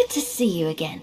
Good to see you again.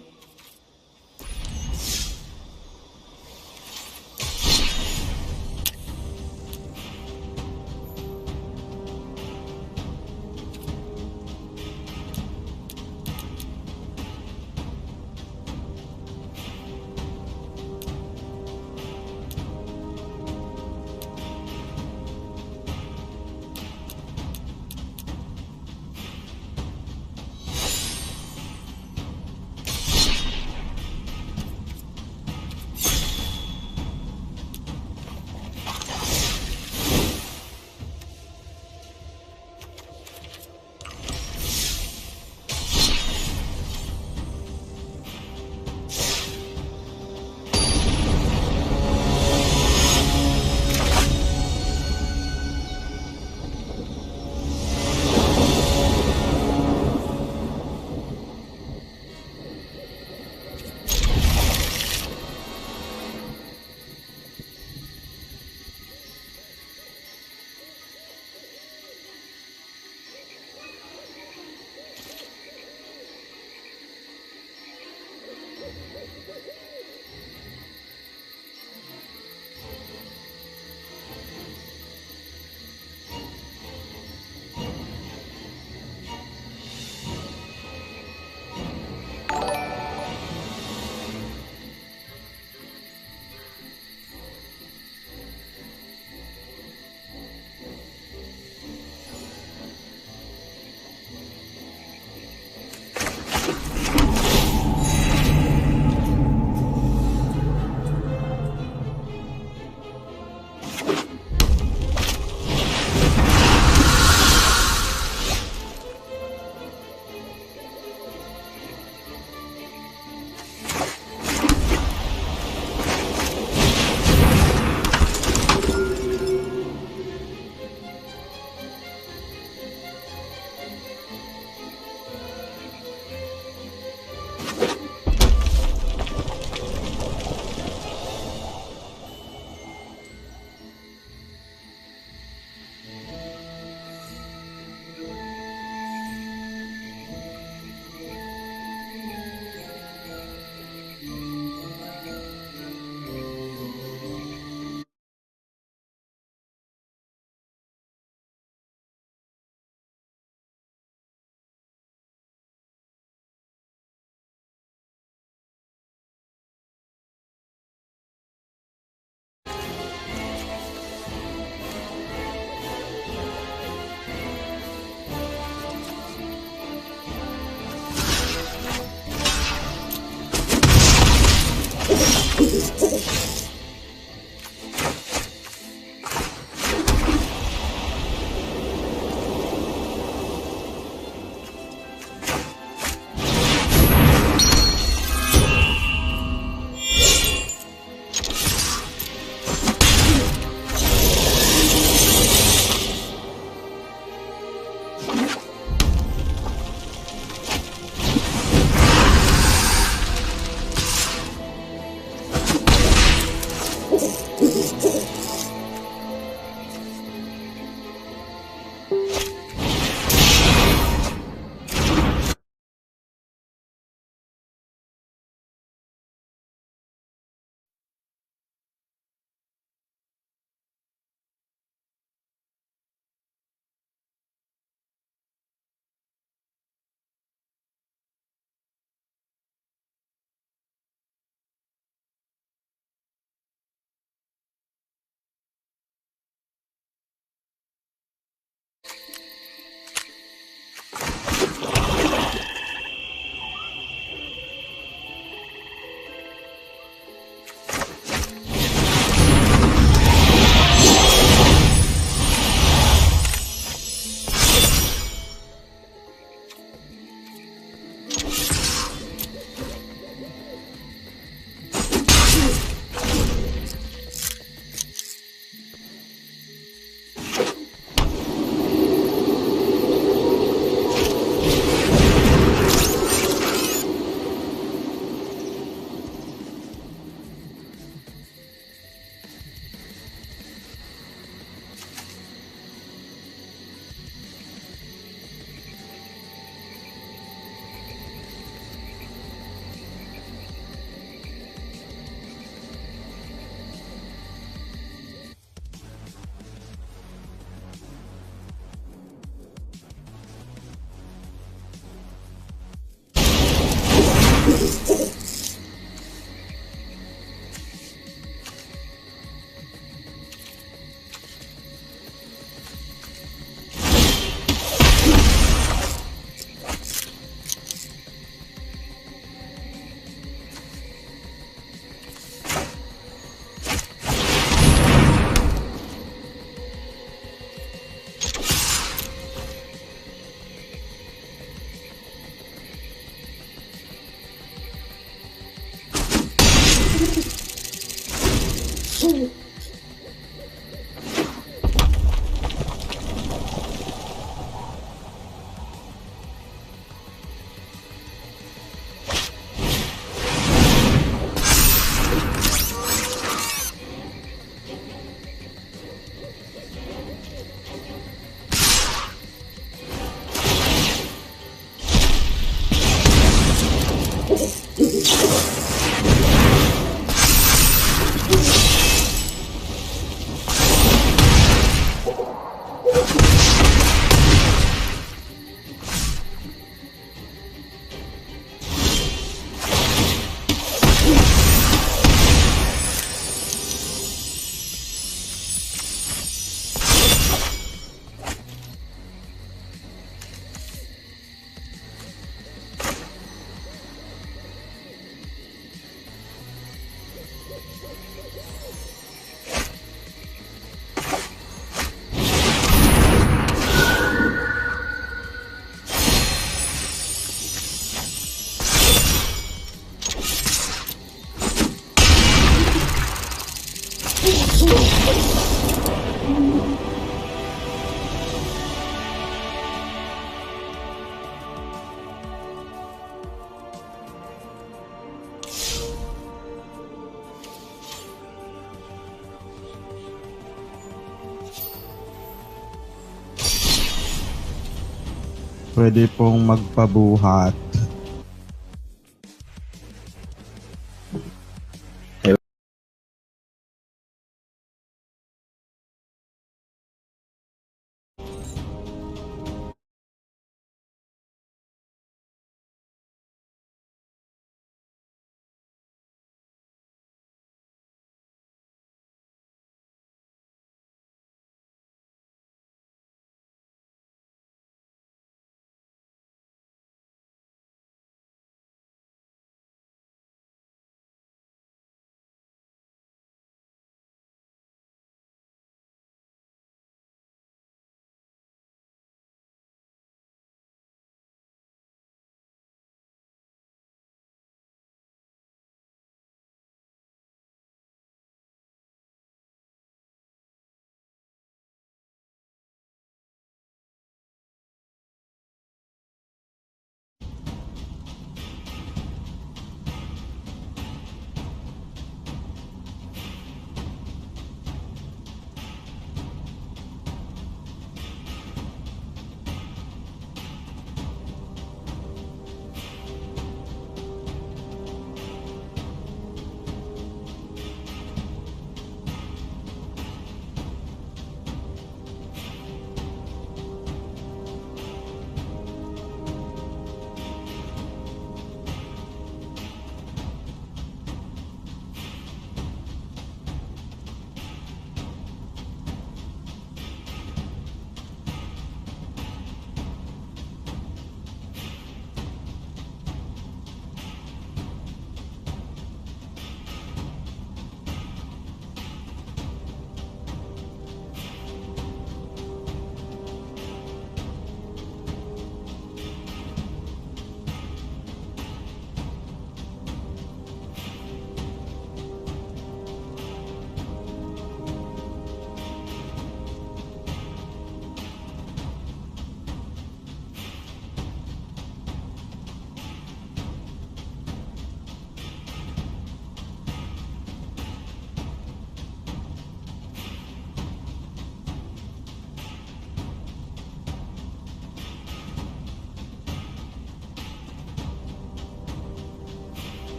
Pwede pong magpabuhat.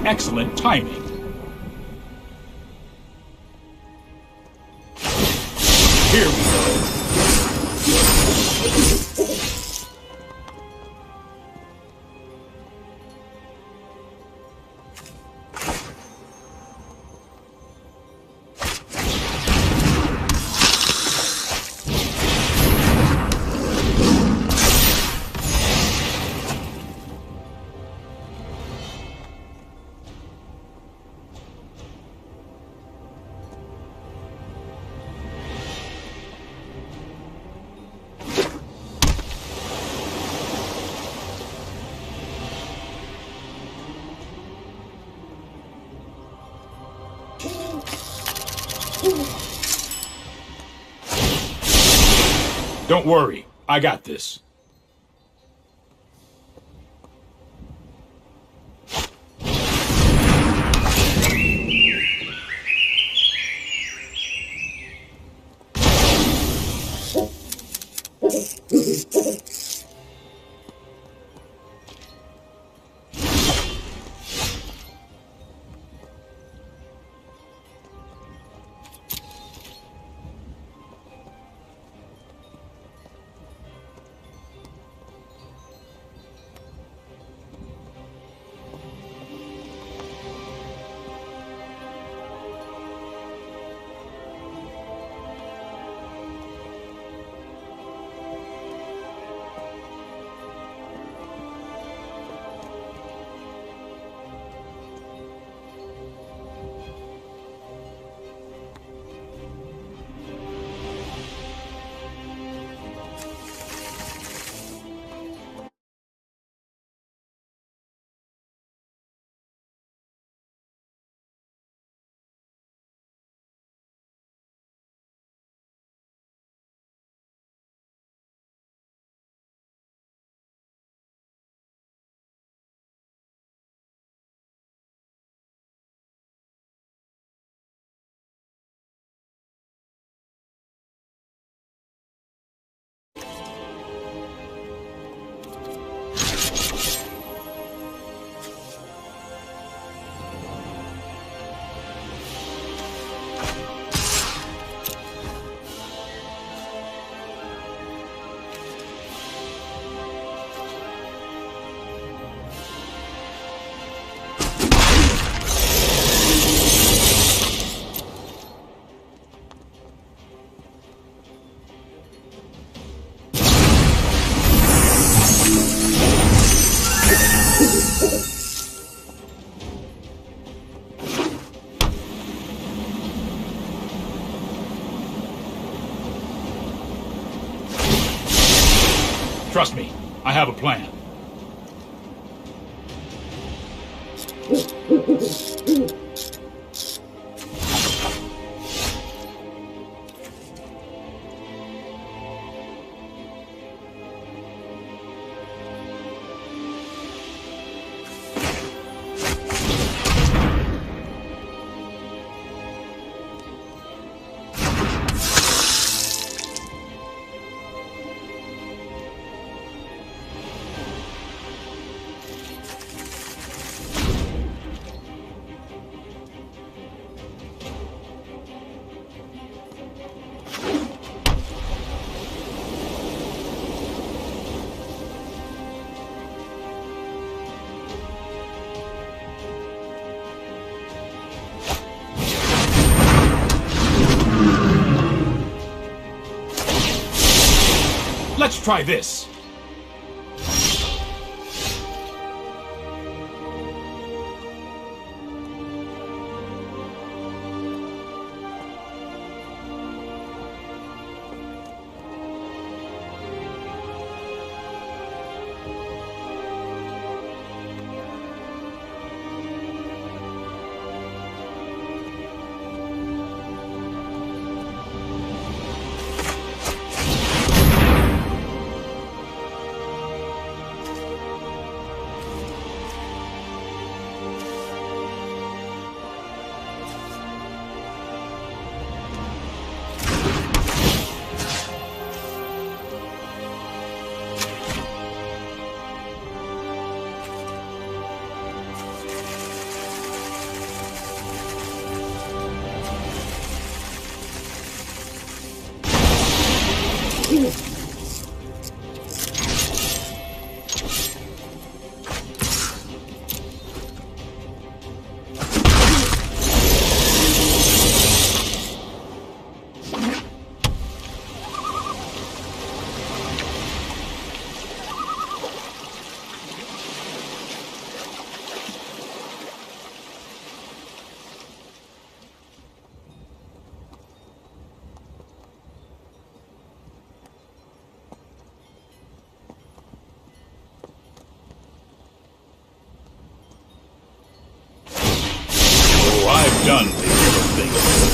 Excellent timing. Here we go. Don't worry, I got this. Trust me, I have a plan. Let's try this. done the hero thing.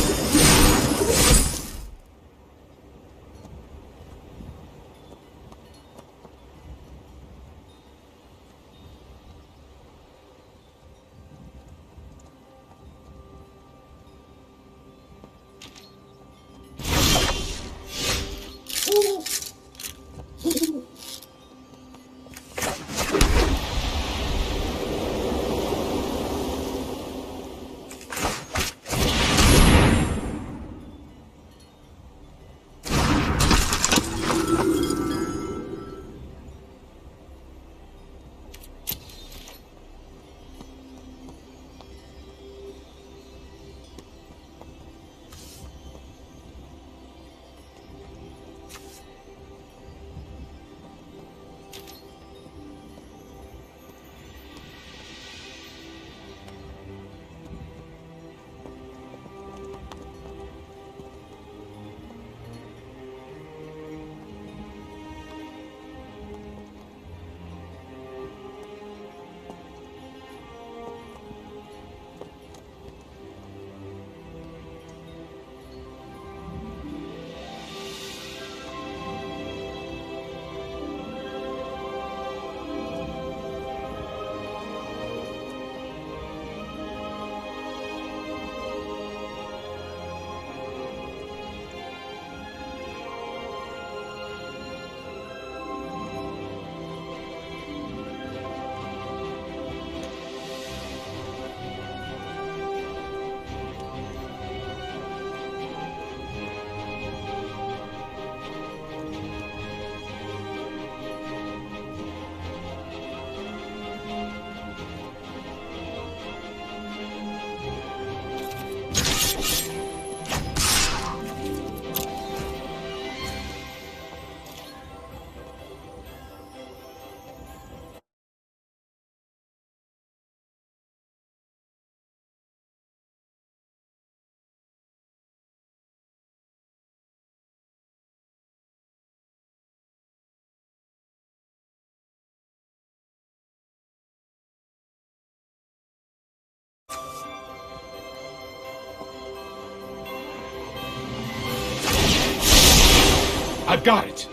I've got it!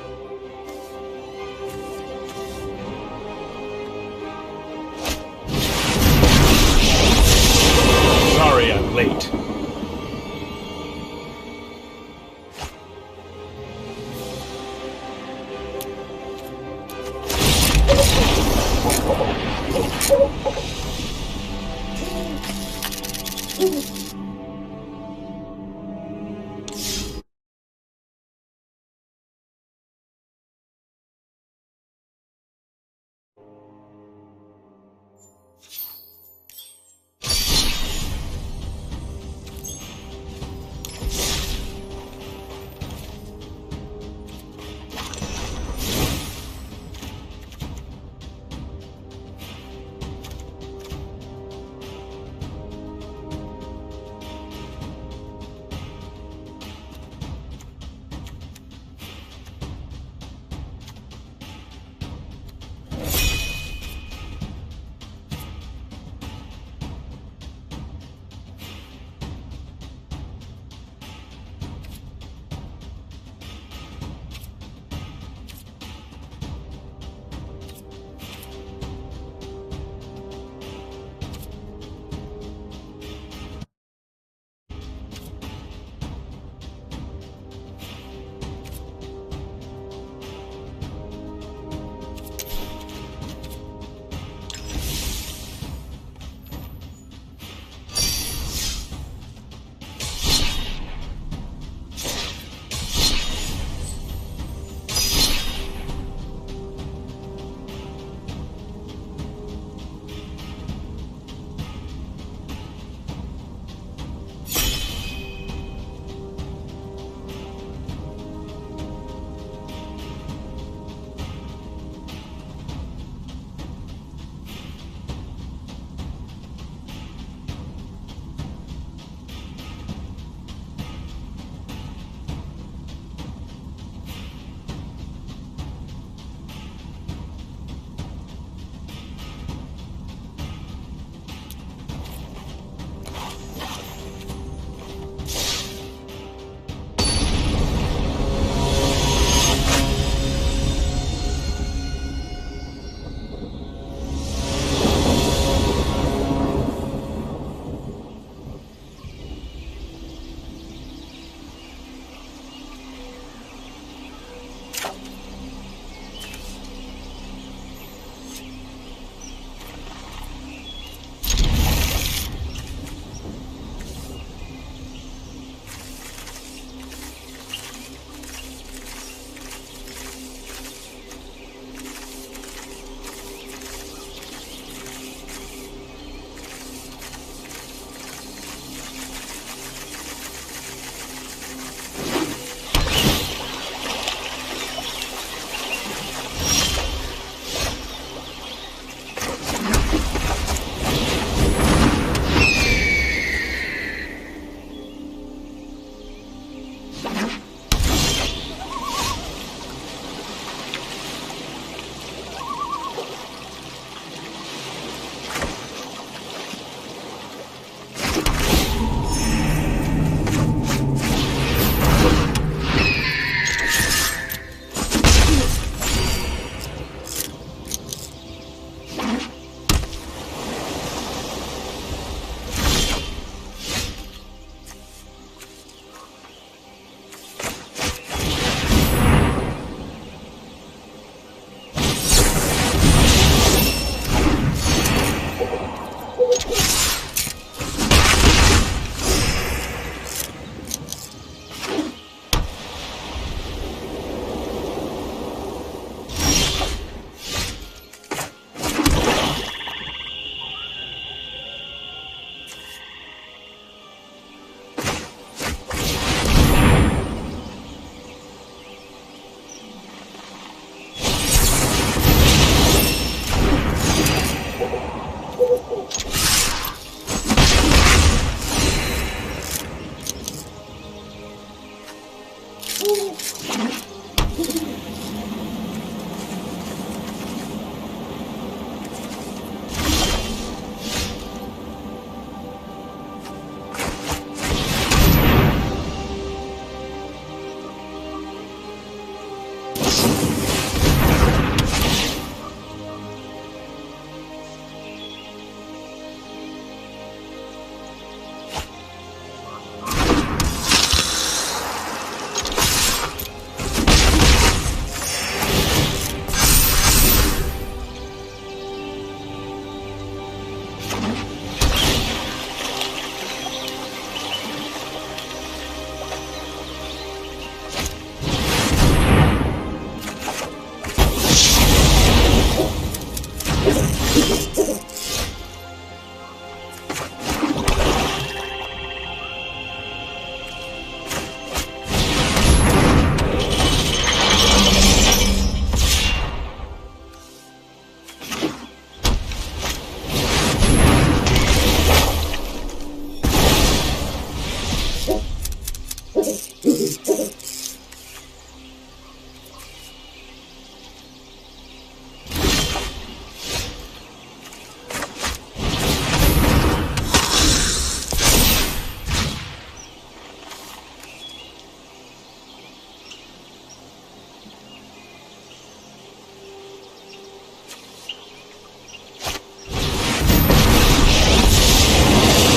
Sorry I'm late.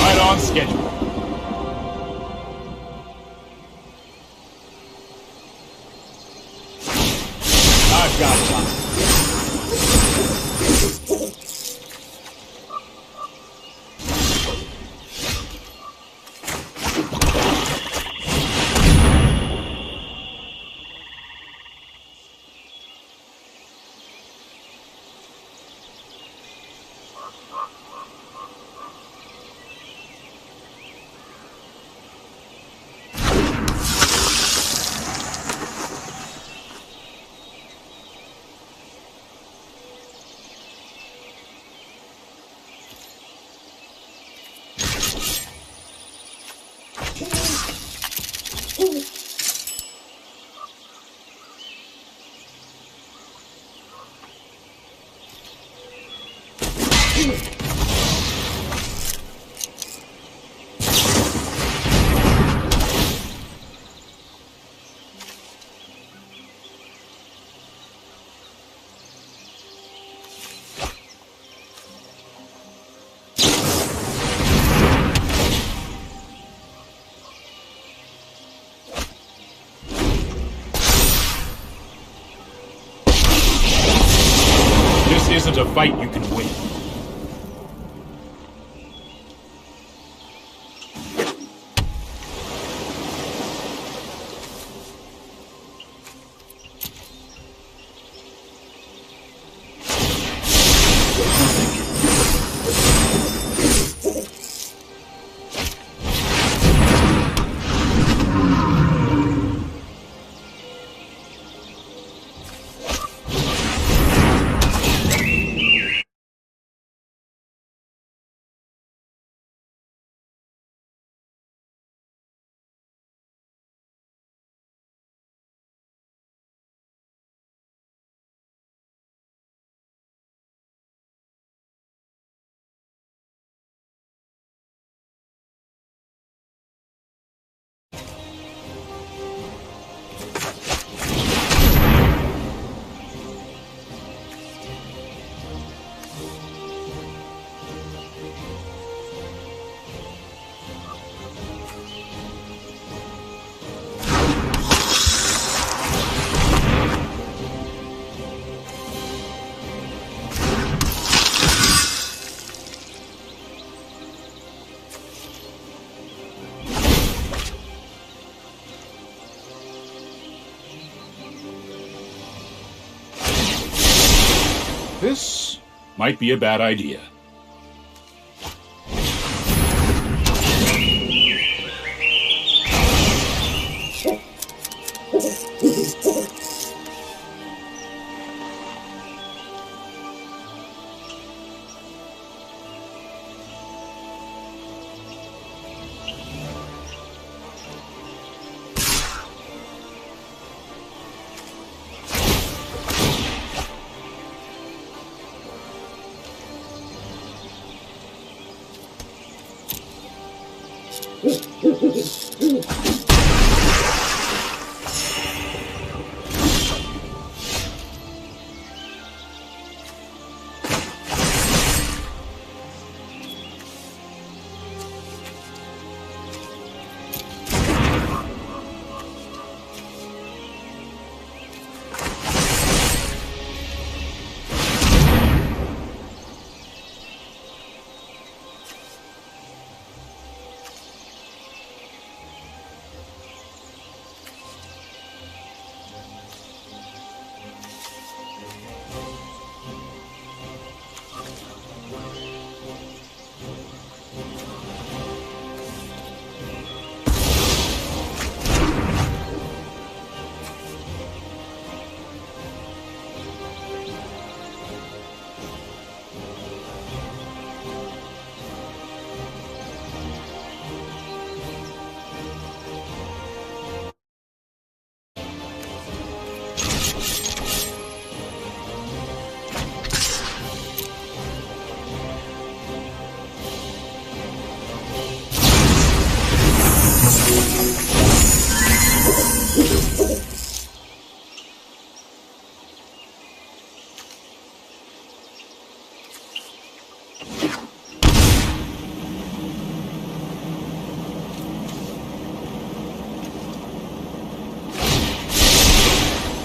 Right on schedule. I've got time. This isn't a fight you can win. This might be a bad idea.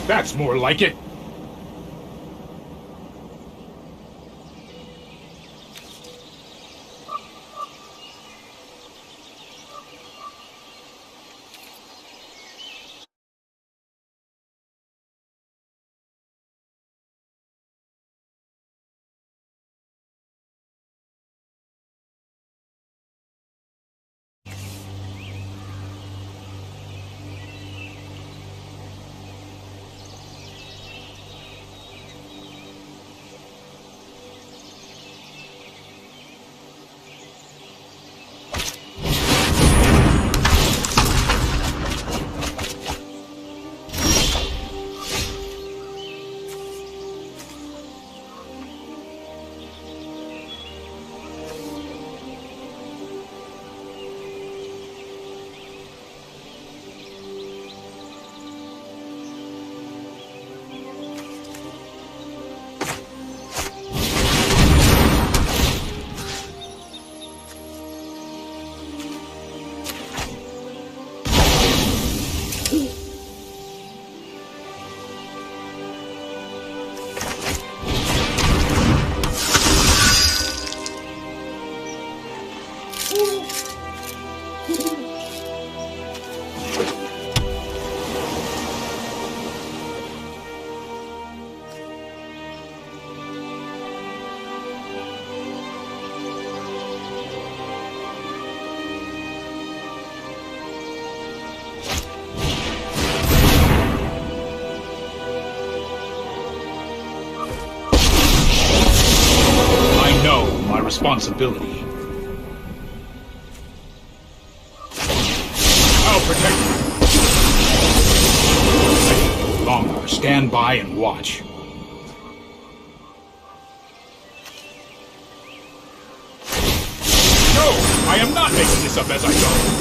That's more like it. I know my responsibility. I'll protect you. No longer stand by and watch. No, I am not making this up as I go.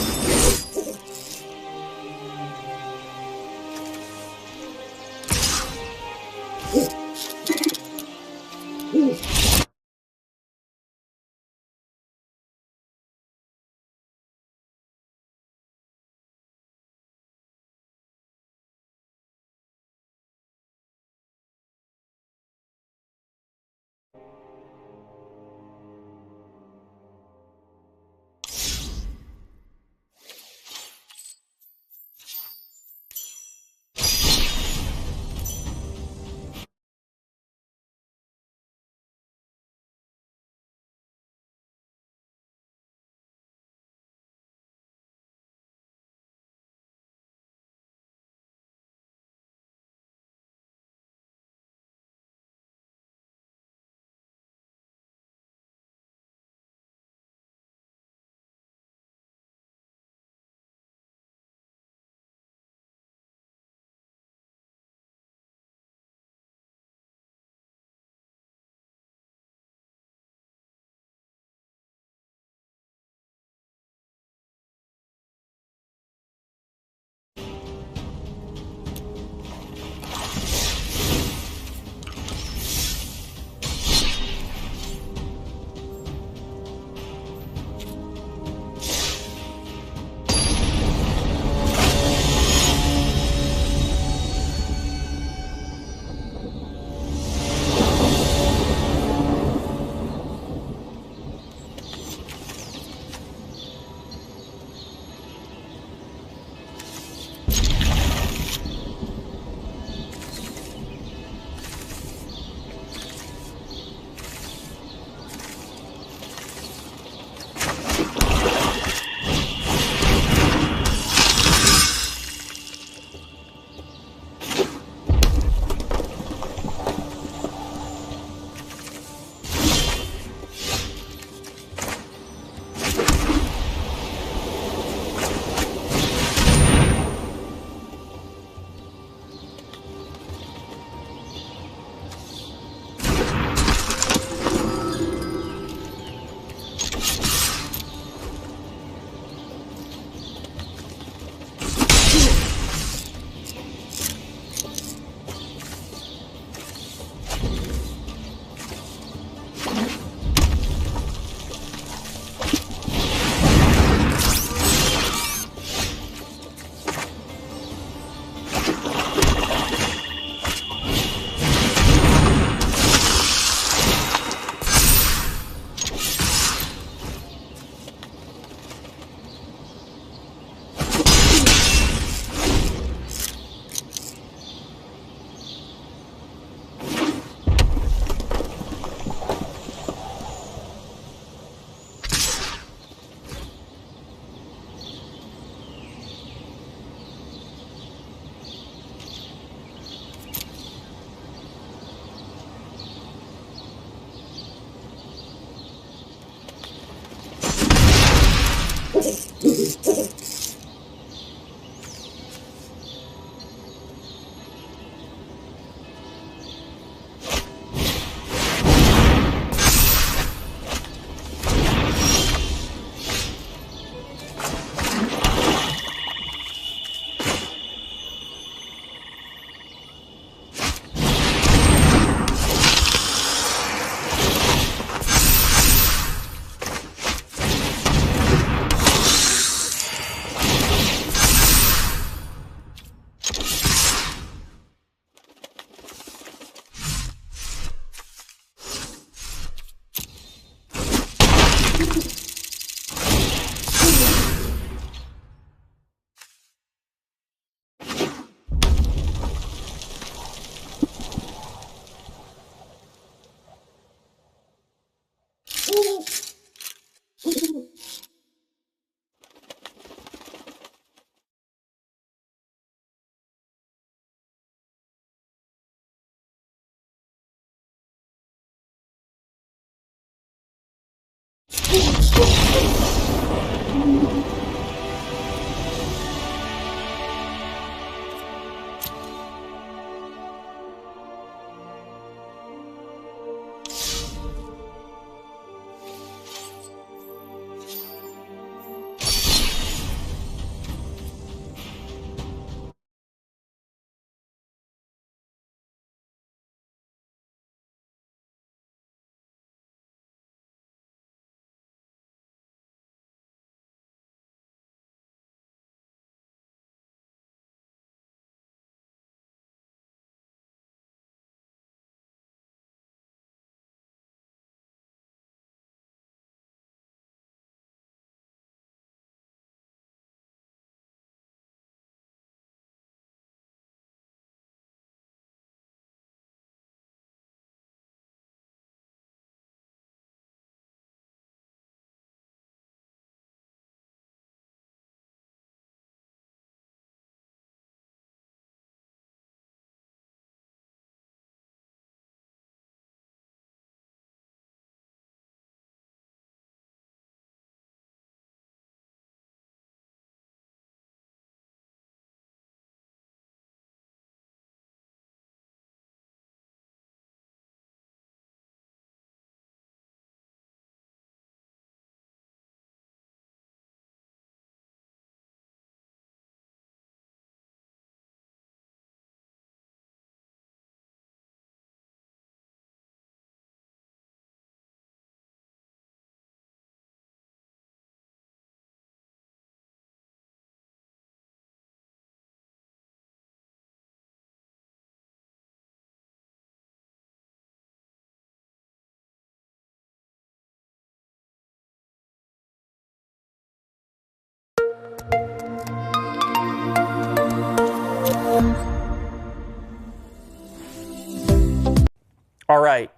All right,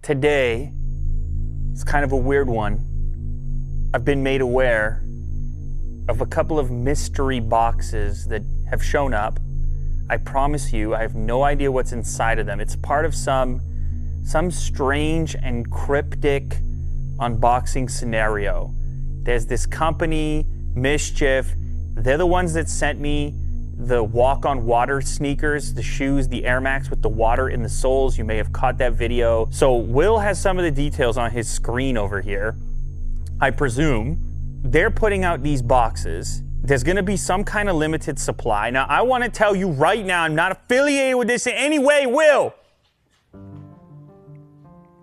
today is kind of a weird one. I've been made aware of a couple of mystery boxes that have shown up. I promise you, I have no idea what's inside of them. It's part of some strange and cryptic unboxing scenario. There's this company, Mischief. They're the ones that sent me the walk-on water sneakers, the shoes, the Air Max with the water in the soles. You may have caught that video. So Will has some of the details on his screen over here. I presume they're putting out these boxes. There's gonna be some kind of limited supply. Now, I wanna tell you right now, I'm not affiliated with this in any way, Will.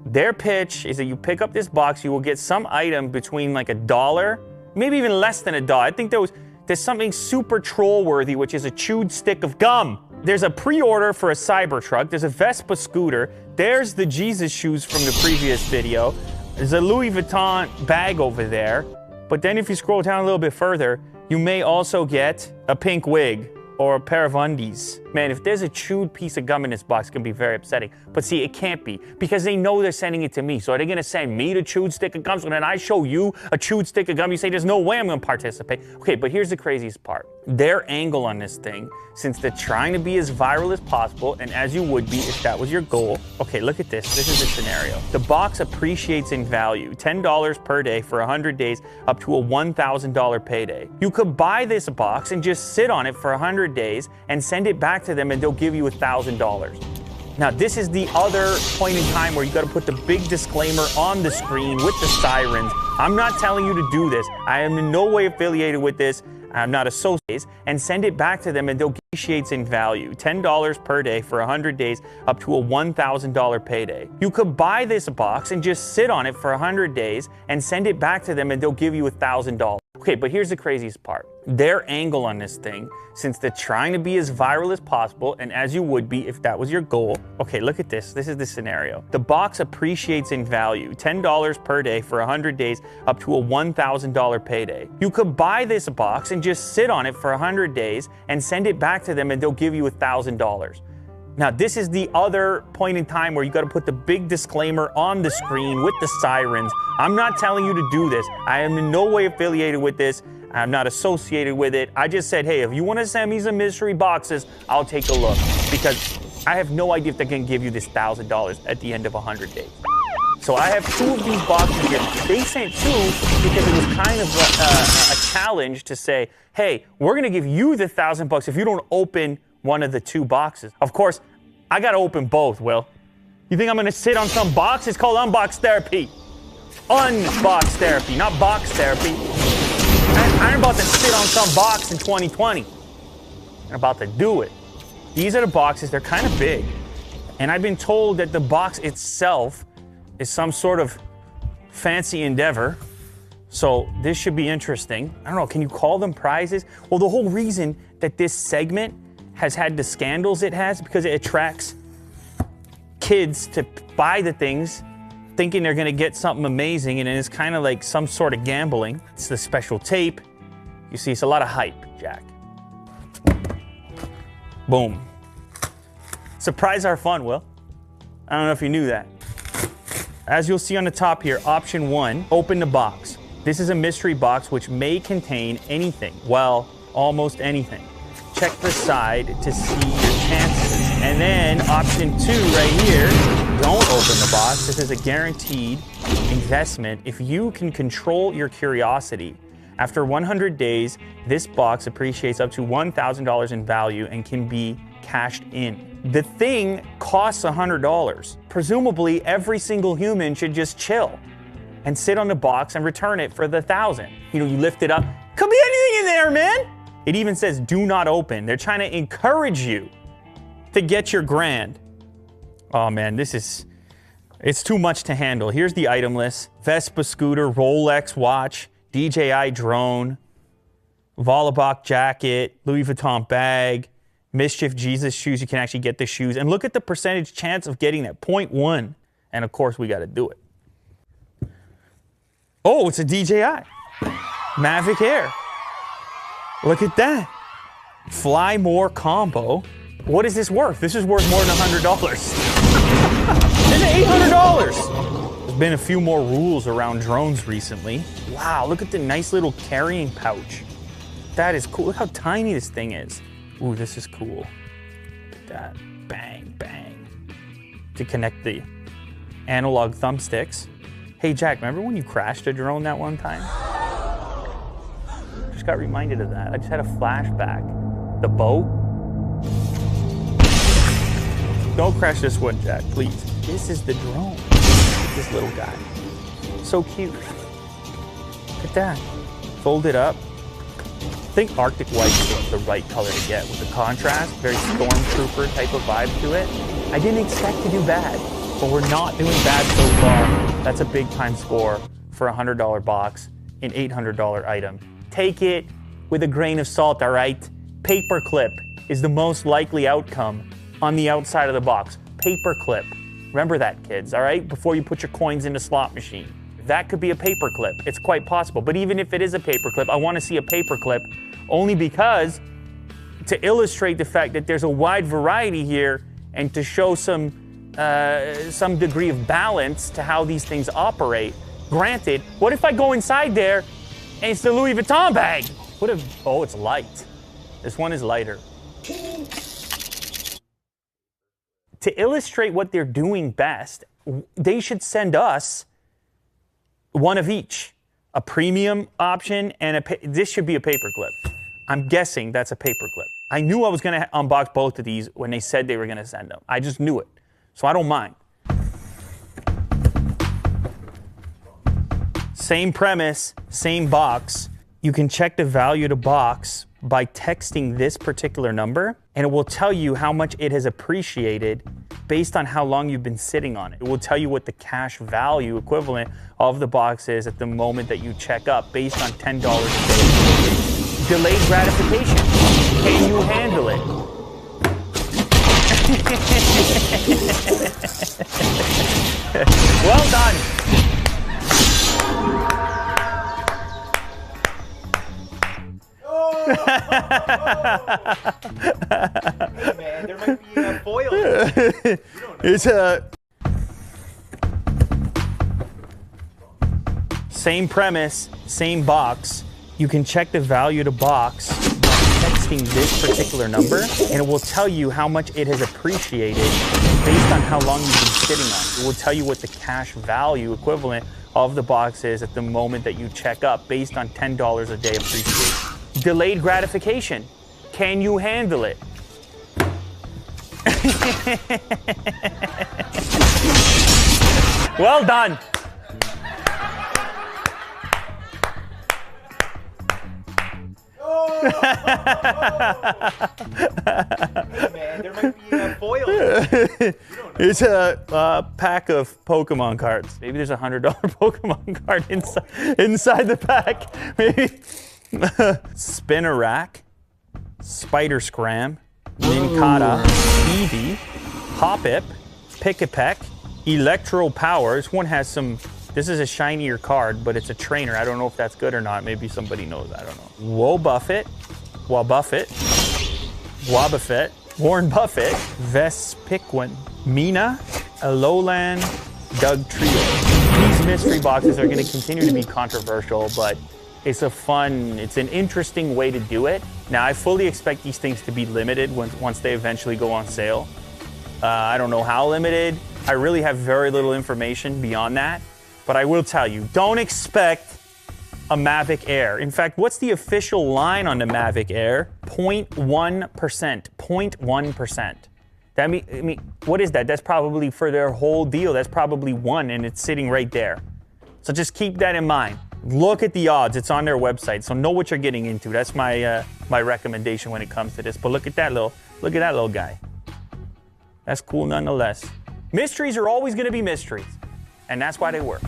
Their pitch is that you pick up this box, you will get some item between like $1, maybe even less than $1. I think there's something super troll-worthy, which is a chewed stick of gum. There's a pre-order for a Cybertruck. There's a Vespa scooter. There's the Jesus shoes from the previous video. There's a Louis Vuitton bag over there. But then if you scroll down a little bit further, you may also get a pink wig or a pair of undies. Man, if there's a chewed piece of gum in this box, it's gonna be very upsetting. But see, it can't be, because they know they're sending it to me. So are they gonna send me the chewed stick of gum? So then I show you a chewed stick of gum, you say there's no way I'm gonna participate. Okay, but here's the craziest part. Their angle on this thing, since they're trying to be as viral as possible, and as you would be if that was your goal. Okay, look at this. This is the scenario. The box appreciates in value, $10 per day for 100 days, up to a $1,000 payday. You could buy this box and just sit on it for 100 days and send it back to them, and they'll give you $1,000. Now, this is the other point in time where you got to put the big disclaimer on the screen with the sirens. I'm not telling you to do this. I am in no way affiliated with this. I'm not associated, and send it back to them, and they'll appreciate in value. $10 per day for 100 days, up to a $1,000 payday. You could buy this box and just sit on it for 100 days and send it back to them, and they'll give you $1,000. Okay, but here's the craziest part. Their angle on this thing, since they're trying to be as viral as possible, and as you would be if that was your goal. Okay, look at this. This is the scenario. The box appreciates in value, $10 per day for 100 days, up to a $1,000 payday. You could buy this box and just sit on it for 100 days and send it back to them, and they'll give you $1,000. Now, this is the other point in time where you got to put the big disclaimer on the screen with the sirens. I'm not telling you to do this. I am in no way affiliated with this. I'm not associated with it. I just said, hey, if you want to send me some mystery boxes, I'll take a look, because I have no idea if they're going to give you this $1,000 at the end of 100 days. So I have 2 of these boxes here. They sent 2 because it was kind of a challenge to say, hey, we're gonna give you the $1,000 if you don't open one of the 2 boxes. Of course, I gotta open both, Will. You think I'm gonna sit on some box? It's called unbox therapy. Unbox therapy, not box therapy. I'm about to sit on some box in 2020. I'm about to do it. These are the boxes, they're kind of big. And I've been told that the box itself is some sort of fancy endeavor. So this should be interesting. I don't know, can you call them prizes? Well, the whole reason that this segment has had the scandals it has because it attracts kids to buy the things thinking they're gonna get something amazing, and it's kind of like some sort of gambling. It's the special tape. You see, it's a lot of hype, Jack. Boom. Surprise are fun, Will. I don't know if you knew that. As you'll see on the top here, option 1, open the box. This is a mystery box which may contain anything. Well, almost anything. Check the side to see your chances. And then option 2 right here, don't open the box. This is a guaranteed investment. If you can control your curiosity, after 100 days, this box appreciates up to $1,000 in value and can be cashed in. The thing costs $100. Presumably, every single human should just chill and sit on the box and return it for the $1,000. You know, you lift it up, could be anything in there, man. It even says do not open. They're trying to encourage you to get your grand. Oh man, it's too much to handle. Here's the item list. Vespa scooter, Rolex watch, DJI drone, Vollebach jacket, Louis Vuitton bag, Mischief Jesus shoes. You can actually get the shoes. And look at the percentage chance of getting that, 0.1. And of course, we got to do it. Oh, it's a DJI Mavic Air. Look at that. Fly More combo. What is this worth? This is worth more than $100. This is $800. There's been a few more rules around drones recently. Wow, look at the nice little carrying pouch. That is cool. Look how tiny this thing is. Ooh, this is cool. Look at that. Bang, bang. To connect the analog thumbsticks. Hey, Jack, remember when you crashed a drone that one time? Just got reminded of that. I just had a flashback. The boat. Don't crash this one, Jack, please. This is the drone. This little guy. So cute. Look at that. Fold it up. I think Arctic White's the right color to get with the contrast. Very stormtrooper type of vibe to it. I didn't expect to do bad, but we're not doing bad so far. That's a big time score for a $100 box, an $800 item. Take it with a grain of salt, all right? Paperclip is the most likely outcome on the outside of the box. Paperclip. Remember that, kids, all right? Before you put your coins in the slot machine. That could be a paperclip. It's quite possible. But even if it is a paperclip, I want to see a paperclip only because to illustrate the fact that there's a wide variety here and to show some degree of balance to how these things operate. Granted, what if I go inside there and it's the Louis Vuitton bag? What if, oh, it's light. This one is lighter. To illustrate what they're doing best, they should send us one of each. A premium option and this should be a paperclip. I'm guessing that's a paperclip. I knew I was gonna unbox both of these when they said they were gonna send them. I just knew it, so I don't mind. Same premise, same box. You can check the value of the box by texting this particular number, and it will tell you how much it has appreciated based on how long you've been sitting on it. It will tell you what the cash value equivalent of the box is at the moment that you check up based on $10 a day. Delayed gratification. Can you handle it? Well done. Hey man, there might be foil. It's a same premise, same box. You can check the value of the box by texting this particular number, and it will tell you how much it has appreciated based on how long you've been sitting on. It will tell you what the cash value equivalent of the box is at the moment that you check up based on $10 a day appreciation. Delayed gratification. Can you handle it? Well done. Hey man, there might be foils. It's a pack of Pokemon cards. Maybe there's a $100 Pokemon card inside the pack. Maybe. Spinner rack, Spider Scram, Ninkata, Eevee, Hoppip, Pick-a-Peck, Electro Power. This one has some. This is a shinier card, but it's a trainer. I don't know if that's good or not. Maybe somebody knows. I don't know. Wobuffet, Wobbuffet, Warren Buffett, Vespiquen, Mina, Alolan, Doug Trio. These mystery boxes are going to continue to be controversial, but it's an interesting way to do it. Now, I fully expect these things to be limited once they eventually go on sale. I don't know how limited. I really have very little information beyond that. But I will tell you, don't expect a Mavic Air. In fact, what's the official line on the Mavic Air? 0.1%. 0.1%. That mean, what is that? That's probably for their whole deal. That's probably 1, and it's sitting right there. So just keep that in mind. Look at the odds. It's on their website, so know what you're getting into. That's my my recommendation when it comes to this. But look at that little guy. That's cool nonetheless. Mysteries are always going to be mysteries, and that's why they work.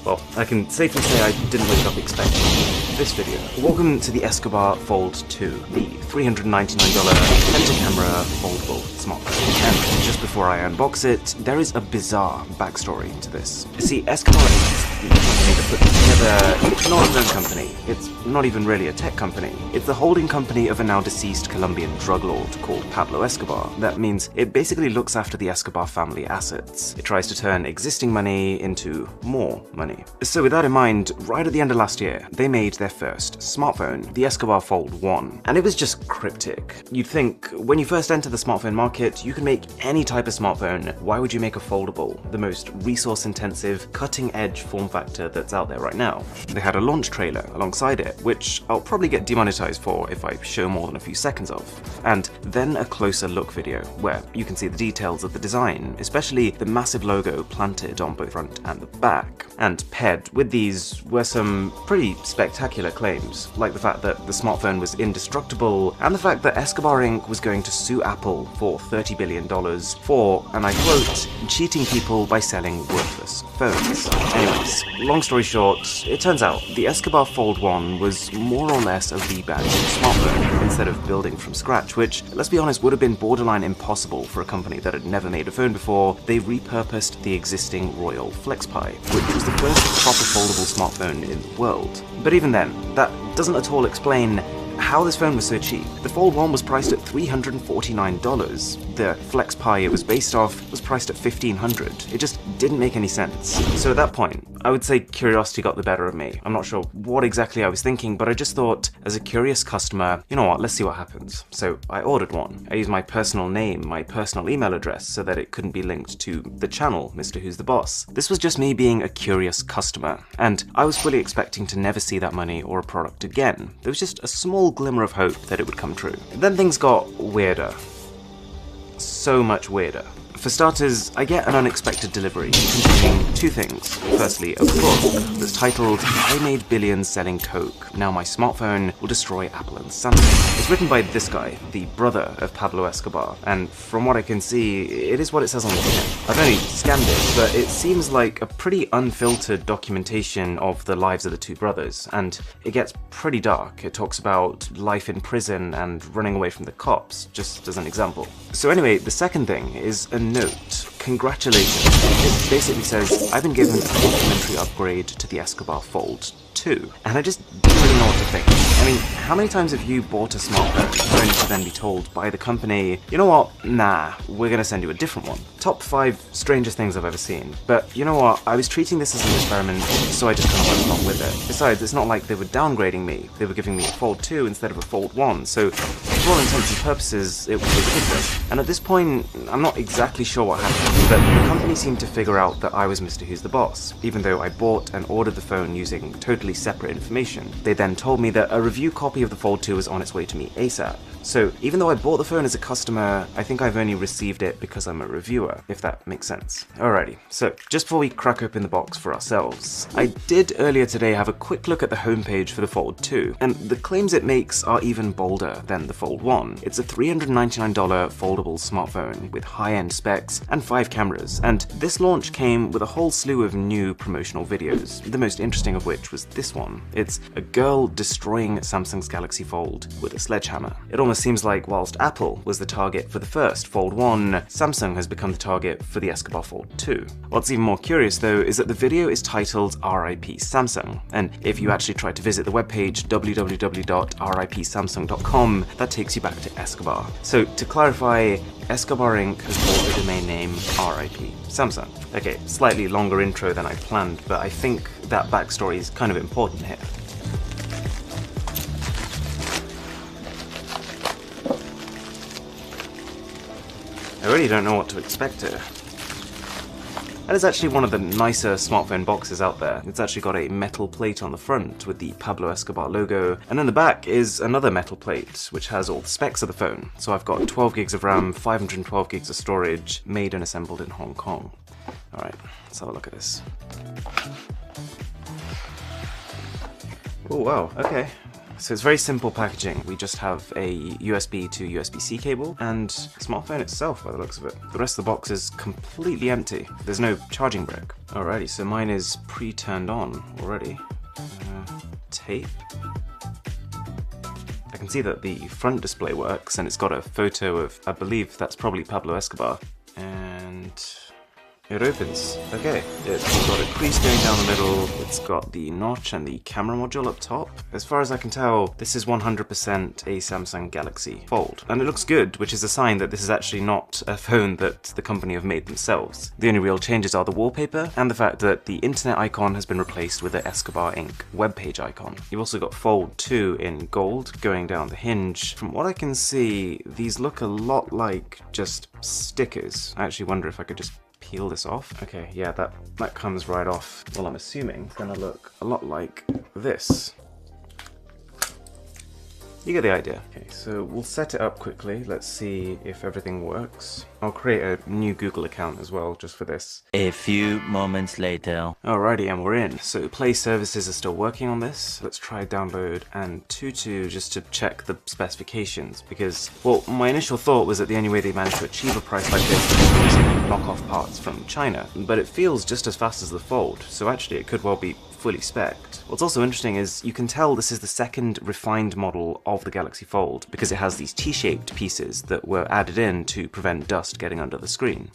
Well, I can safely say I didn't wake up expecting this video. Welcome to the Escobar Fold 2, the $399 penta-camera foldable smartphone. And just before I unbox it, there is a bizarre backstory to this. See, Escobar is the company that put together, it's not its own company, it's not even really a tech company. It's the holding company of a now deceased Colombian drug lord called Pablo Escobar. That means it basically looks after the Escobar family assets. It tries to turn existing money into more money. So with that in mind, right at the end of last year, they made their first smartphone, the Escobar Fold 1. And it was just cryptic. You'd think, when you first enter the smartphone market, you can make any type of smartphone. Why would you make a foldable? The most resource-intensive, cutting-edge form factor that's out there right now. They had a launch trailer alongside it, which I'll probably get demonetized for if I show more than a few seconds of. And then a closer look video, where you can see the details of the design, especially the massive logo planted on both front and the back. And paired with these were some pretty spectacular claims, like the fact that the smartphone was indestructible, and the fact that Escobar Inc. was going to sue Apple for $30 billion for, and I quote, cheating people by selling worthless phones. Anyways, long story short, it turns out the Escobar Fold 1 was more or less a rebadged smartphone instead of building from scratch, which, let's be honest, would have been borderline impossible for a company that had never made a phone before. They repurposed the existing Royal FlexPi, which was the first proper foldable smartphone in the world. But even then, that doesn't at all explain how this phone was so cheap. The Fold 1 was priced at $349. The FlexPi it was based off was priced at $1,500. It just didn't make any sense. So at that point, I would say curiosity got the better of me. I'm not sure what exactly I was thinking, but I just thought, as a curious customer, you know what, let's see what happens. So I ordered one. I used my personal name, my personal email address, so that it couldn't be linked to the channel, Mr. Who's the Boss. This was just me being a curious customer, and I was fully expecting to never see that money or a product again. There was just a small glimmer of hope that it would come true. Then things got weirder. So much weirder. For starters, I get an unexpected delivery containing two things. Firstly, a book that's titled I Made Billions Selling Coke. Now my smartphone will destroy Apple and Samsung. It's written by this guy, the brother of Pablo Escobar, and from what I can see, it is what it says on the tin. I've only scanned it, but it seems like a pretty unfiltered documentation of the lives of the two brothers, and it gets pretty dark. It talks about life in prison and running away from the cops, just as an example. So anyway, the second thing is a note. Congratulations. It basically says, I've been given a complimentary upgrade to the Escobar Fold 2. And I just didn't really know what to think. I mean, how many times have you bought a smartphone only to then be told by the company, you know what, nah, we're gonna send you a different one? Top 5 strangest things I've ever seen. But you know what, I was treating this as an experiment, so I just kind of went along with it. Besides, it's not like they were downgrading me. They were giving me a Fold 2 instead of a Fold 1, so for all intents and purposes, it was ridiculous. And at this point, I'm not exactly sure what happened, but the company seemed to figure out that I was Mr. Who's the Boss, even though I bought and ordered the phone using totally separate information. They then told me that a review copy of the Fold 2 was on its way to me ASAP. So even though I bought the phone as a customer, I think I've only received it because I'm a reviewer, if that makes sense. Alrighty, so just before we crack open the box for ourselves, I did earlier today have a quick look at the homepage for the Fold 2, and the claims it makes are even bolder than the Fold 1. It's a $399 foldable smartphone with high-end specs and 5 cameras, and this launch came with a whole slew of new promotional videos, the most interesting of which was this one. It's a girl destroying Samsung's Galaxy Fold with a sledgehammer. It almost seems like whilst Apple was the target for the first Fold 1, Samsung has become the target for the Escobar Fold 2. What's even more curious though is that the video is titled RIP Samsung, and if you actually try to visit the webpage www.ripsamsung.com, that takes you back to Escobar. So to clarify, Escobar Inc. has bought the domain name RIP Samsung. Okay, slightly longer intro than I planned, but I think that backstory is kind of important here. I really don't know what to expect here. That is actually one of the nicer smartphone boxes out there. It's actually got a metal plate on the front with the Pablo Escobar logo, and in the back is another metal plate which has all the specs of the phone. So I've got 12 gigs of RAM, 512 gigs of storage, made and assembled in Hong Kong. Alright, let's have a look at this. Oh wow, okay. So it's very simple packaging. We just have a USB to USB-C cable and the smartphone itself by the looks of it. The rest of the box is completely empty. There's no charging brick. Alrighty, so mine is pre-turned on already. Tape. I can see that the front display works and it's got a photo of, I believe that's probably Pablo Escobar. And it opens. Okay, it's got a crease going down the middle, it's got the notch and the camera module up top. As far as I can tell, this is 100% a Samsung Galaxy Fold. And it looks good, which is a sign that this is actually not a phone that the company have made themselves. The only real changes are the wallpaper and the fact that the internet icon has been replaced with the Escobar Inc. webpage icon. You've also got Fold 2 in gold going down the hinge. From what I can see, these look a lot like just stickers. I actually wonder if I could just peel this off. Okay, yeah, that comes right off. Well, I'm assuming it's gonna look a lot like this. You get the idea. Okay, so we'll set it up quickly. Let's see if everything works. I'll create a new Google account as well, just for this. A few moments later. Alrighty, and we're in. So Play services are still working on this. Let's try download and Tutu just to check the specifications, because, well, my initial thought was that the only way they managed to achieve a price like this was using knockoff parts from China, but it feels just as fast as the Fold, so actually it could well be fully spec'd. What's also interesting is you can tell this is the second refined model of the Galaxy Fold because it has these T-shaped pieces that were added in to prevent dust getting under the screen.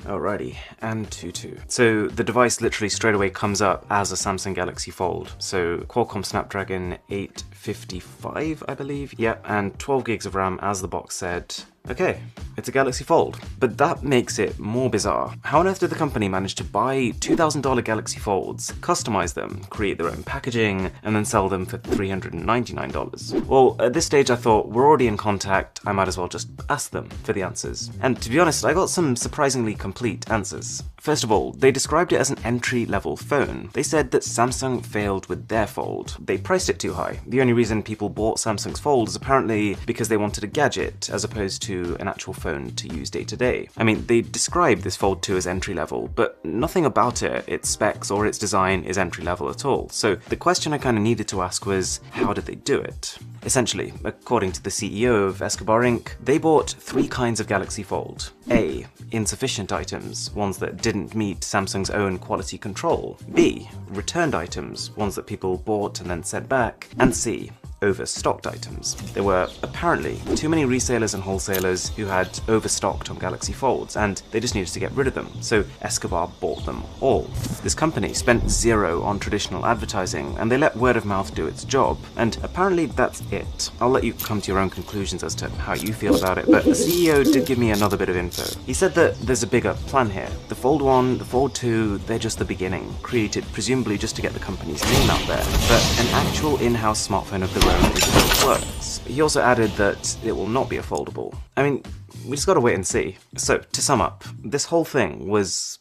Alrighty, and Tutu. So the device literally straight away comes up as a Samsung Galaxy Fold. So Qualcomm Snapdragon 855, I believe. Yep, and 12 gigs of RAM as the box said. Okay, it's a Galaxy Fold. But that makes it more bizarre. How on earth did the company manage to buy $2,000 Galaxy Folds, customize them, create their own packaging, and then sell them for $399? Well, at this stage I thought, we're already in contact, I might as well just ask them for the answers. And to be honest, I got some surprisingly complete answers. First of all, they described it as an entry-level phone. They said that Samsung failed with their Fold. They priced it too high. The only reason people bought Samsung's Fold is apparently because they wanted a gadget as opposed to an actual phone to use day to day. I mean, they described this Fold 2 as entry-level, but nothing about it, its specs or its design, is entry-level at all. So the question I kind of needed to ask was, how did they do it? Essentially, according to the CEO of Escobar Inc., they bought 3 kinds of Galaxy Fold. A. Insufficient items, ones that didn't meet Samsung's own quality control. B. Returned items, ones that people bought and then sent back. And C. Overstocked items. There were apparently too many resellers and wholesalers who had overstocked on Galaxy Folds, and they just needed to get rid of them, so Escobar bought them all. This company spent zero on traditional advertising, and they let word of mouth do its job, and apparently that's it. I'll let you come to your own conclusions as to how you feel about it, but the CEO did give me another bit of info. He said that there's a bigger plan here. The Fold 1, the Fold 2, they're just the beginning, created presumably just to get the company's name out there, but an actual in-house smartphone of their own is how it works. He also added that it will not be a foldable. I mean, we just gotta wait and see. So, to sum up, this whole thing was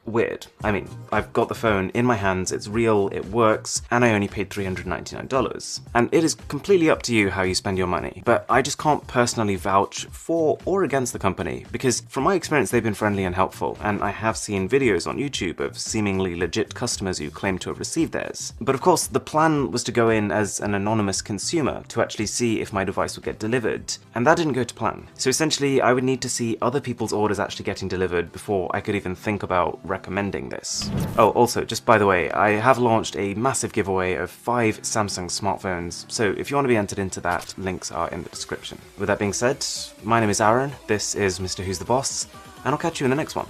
weird. I mean, I've got the phone in my hands, it's real, it works, and I only paid $399. And it is completely up to you how you spend your money, but I just can't personally vouch for or against the company, because from my experience they've been friendly and helpful, and I have seen videos on YouTube of seemingly legit customers who claim to have received theirs. But of course, the plan was to go in as an anonymous consumer to actually see if my device would get delivered, and that didn't go to plan. So essentially, I would need to see other people's orders actually getting delivered before I could even think about recommending this. Oh, also, just by the way, I have launched a massive giveaway of 5 Samsung smartphones, so if you want to be entered into that, links are in the description. With that being said, my name is Aaron, this is Mr. Who's the Boss, and I'll catch you in the next one.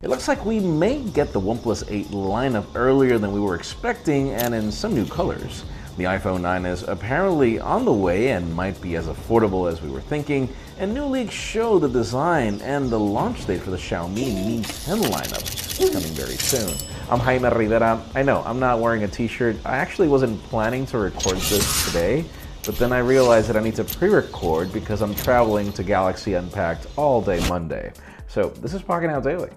It looks like we may get the OnePlus 8 lineup earlier than we were expecting and in some new colors. The iPhone 9 is apparently on the way and might be as affordable as we were thinking, and new leaks show the design and the launch date for the Xiaomi Mi 10 lineup is coming very soon. I'm Jaime Rivera. I know, I'm not wearing a t-shirt. I actually wasn't planning to record this today, but then I realized that I need to pre-record because I'm traveling to Galaxy Unpacked all day Monday. So this is Pocket Now Daily.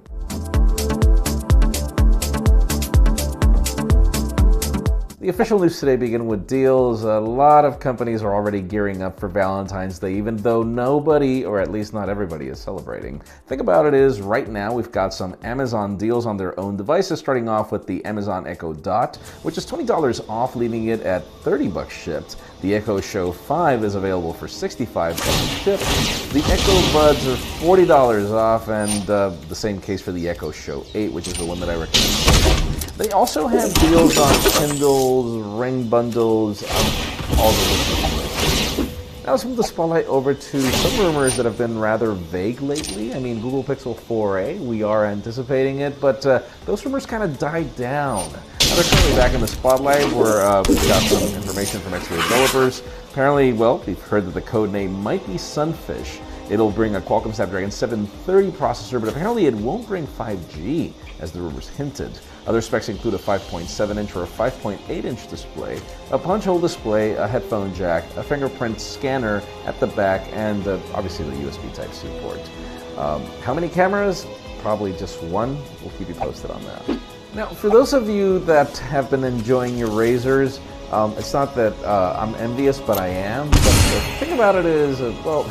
The official news today begin with deals. A lot of companies are already gearing up for Valentine's Day, even though nobody, or at least not everybody, is celebrating. Think about it is, right now we've got some Amazon deals on their own devices, starting off with the Amazon Echo Dot, which is $20 off, leaving it at $30 shipped. The Echo Show 5 is available for $65 shipped. The Echo Buds are $40 off, and the same case for the Echo Show 8, which is the one that I recommend. They also have deals on Kindles, Ring bundles, all the listeners. Now let's move the spotlight over to some rumors that have been rather vague lately. I mean, Google Pixel 4a, we are anticipating it, but those rumors kind of died down. Now they're currently back in the spotlight where we've got some information from extra developers. Apparently, well, we've heard that the code name might be Sunfish. It'll bring a Qualcomm Snapdragon 730 processor, but apparently it won't bring 5G, as the rumors hinted. Other specs include a 5.7-inch or a 5.8-inch display, a punch hole display, a headphone jack, a fingerprint scanner at the back, and obviously the USB Type-C port. How many cameras? Probably just one. We'll keep you posted on that. Now, for those of you that have been enjoying your Razrs, it's not that I'm envious, but I am. But the thing about it is, well,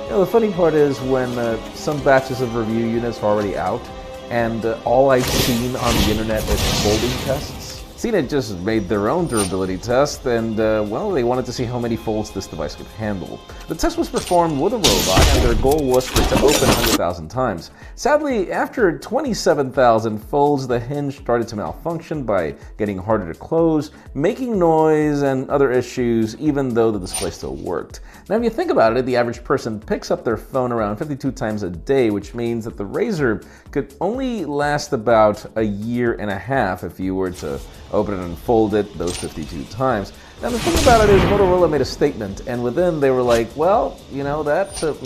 you know, the funny part is when some batches of review units are already out, and all I've seen on the internet is folding tests. CNET just made their own durability test, and well, they wanted to see how many folds this device could handle. The test was performed with a robot, and their goal was for it to open 100,000 times. Sadly, after 27,000 folds, the hinge started to malfunction by getting harder to close, making noise, and other issues, even though the display still worked. Now, if you think about it, the average person picks up their phone around 52 times a day, which means that the Razr could only last about a year and a half if you were to open it and fold it those 52 times. Now, the thing about it is Motorola made a statement, and within they were like, well, you know, that wasn't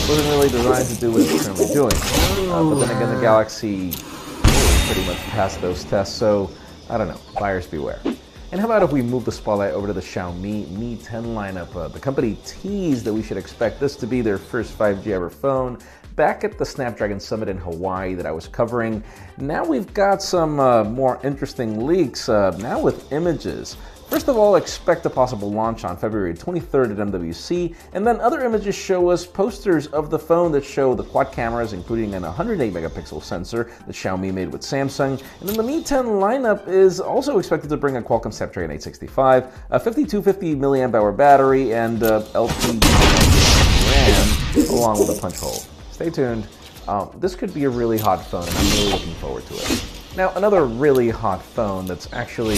really designed to do what it's currently doing. But then again, the Galaxy pretty much passed those tests, so I don't know, buyers beware. And how about if we move the spotlight over to the Xiaomi Mi 10 lineup? The company teased that we should expect this to be their first 5G ever phone back at the Snapdragon Summit in Hawaii that I was covering. Now we've got some more interesting leaks, now with images. First of all, expect a possible launch on February 23rd at MWC, and then other images show us posters of the phone that show the quad cameras, including an 108 megapixel sensor that Xiaomi made with Samsung. And then the Mi 10 lineup is also expected to bring a Qualcomm Snapdragon 865, a 5250 mAh battery, and LPDDR RAM, along with a punch hole. Stay tuned. This could be a really hot phone, and I'm really looking forward to it. Now, another really hot phone that's actually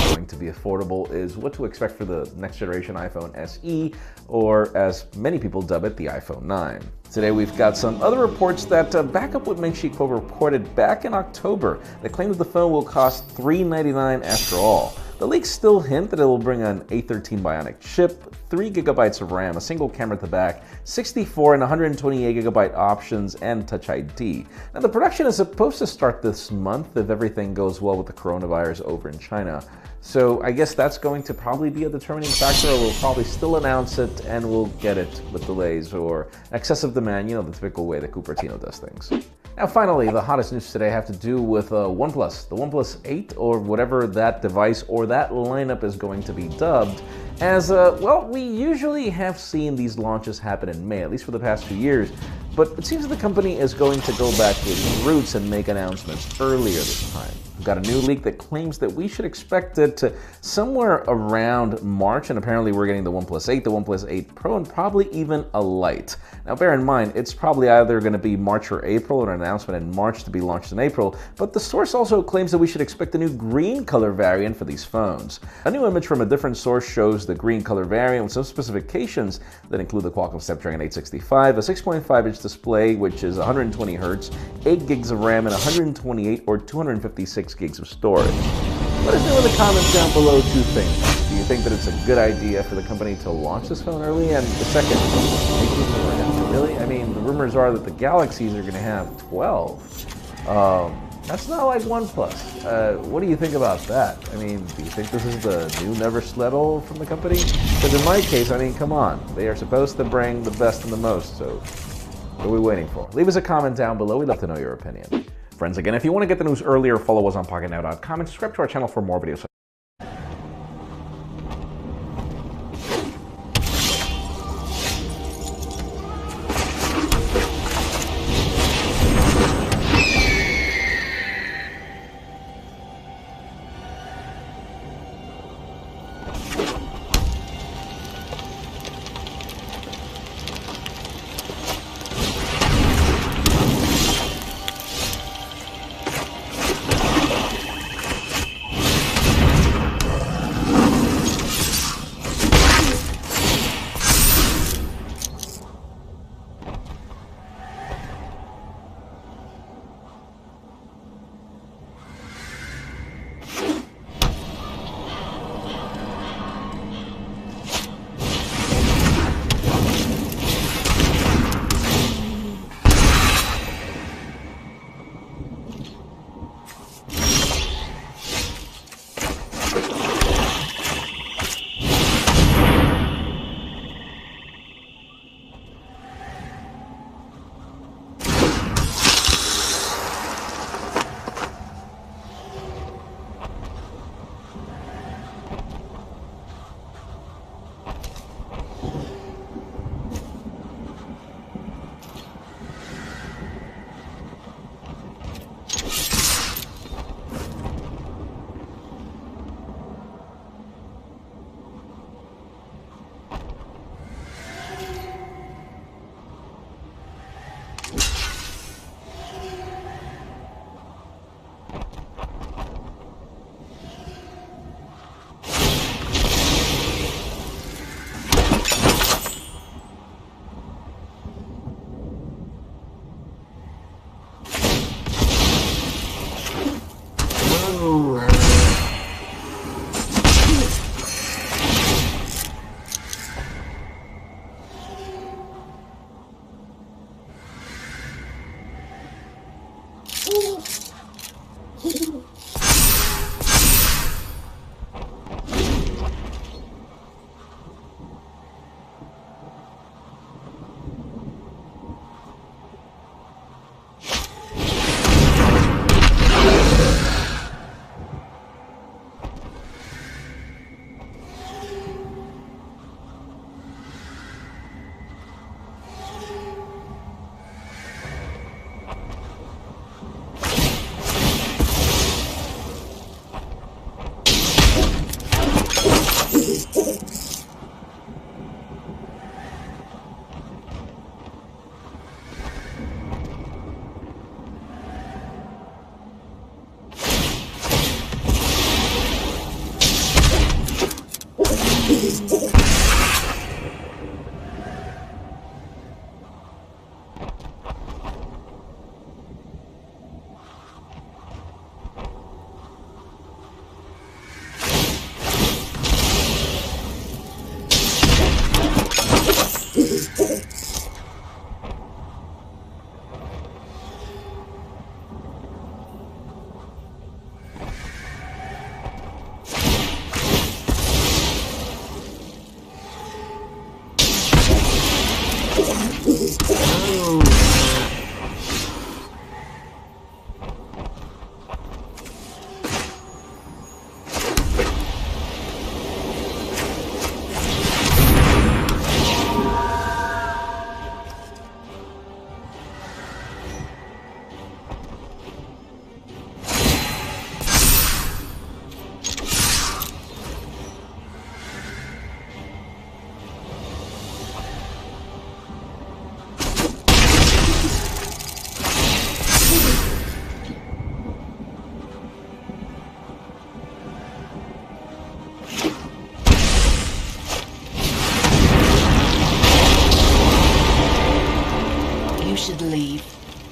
going to be affordable is what to expect for the next generation iPhone SE, or as many people dub it, the iPhone 9. Today we've got some other reports that back up what Ming-Chi Kuo reported back in October that claimed that the phone will cost $399 after all. The leaks still hint that it will bring an A13 Bionic chip, 3 gigabytes of RAM, a single camera at the back, 64 and 128 gigabyte options, and Touch ID. Now, the production is supposed to start this month if everything goes well with the coronavirus over in China. So I guess that's going to probably be a determining factor, or we'll probably still announce it and we'll get it with delays or excessive demand, you know, the typical way that Cupertino does things. Now finally, the hottest news today have to do with OnePlus, the OnePlus 8, or whatever that device or that lineup is going to be dubbed. As, well, we usually have seen these launches happen in May, at least for the past few years, but it seems that the company is going to go back to its roots and make announcements earlier this time. We've got a new leak that claims that we should expect it to somewhere around March, and apparently we're getting the OnePlus 8, the OnePlus 8 Pro, and probably even a Lite. Now bear in mind, it's probably either going to be March or April, or an announcement in March to be launched in April, but the source also claims that we should expect a new green color variant for these phones. A new image from a different source shows the green color variant with some specifications that include the Qualcomm Snapdragon 865, a 6.5-inch display which is 120 Hz, 8 gigs of RAM, and 128 or 256 gigs of storage. Let us know in the comments down below 2 things. Do you think that it's a good idea for the company to launch this phone early? And the second, really? I mean, the rumors are that the Galaxies are going to have 12. That's not like OnePlus. What do you think about that? I mean, do you think this is the new Never Sleddle from the company? Because in my case, I mean, come on. They are supposed to bring the best and the most, so what are we waiting for? Leave us a comment down below. We'd love to know your opinion. Friends, again, if you want to get the news earlier, follow us on PocketNow.com and subscribe to our channel for more videos.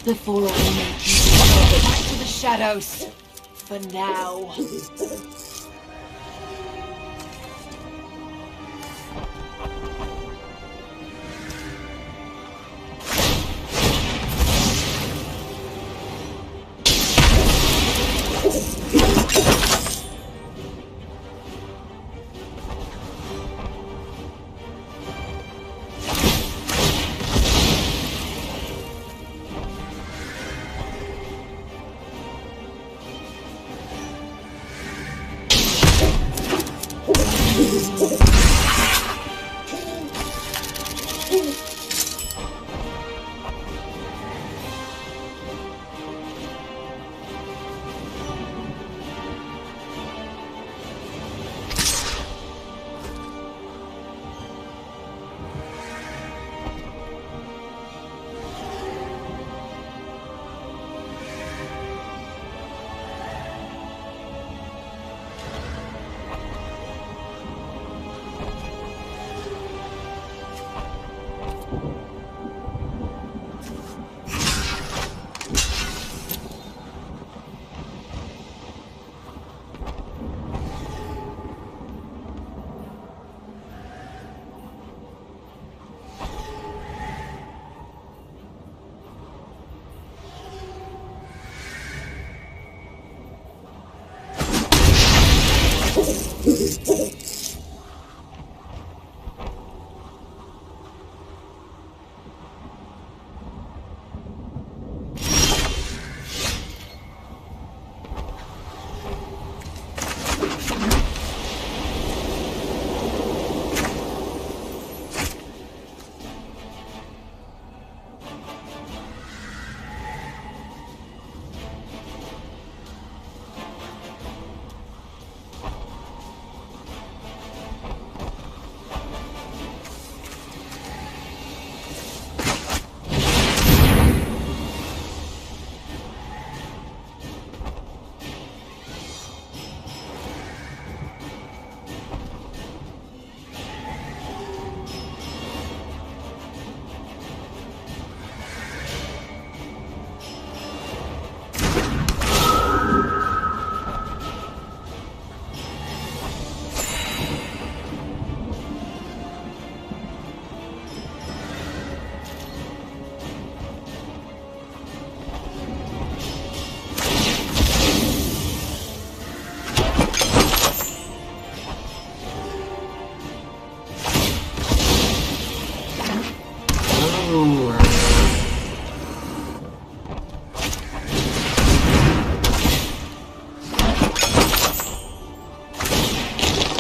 before I make you go back to the shadows. For now.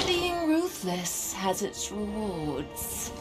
Being ruthless has its rewards.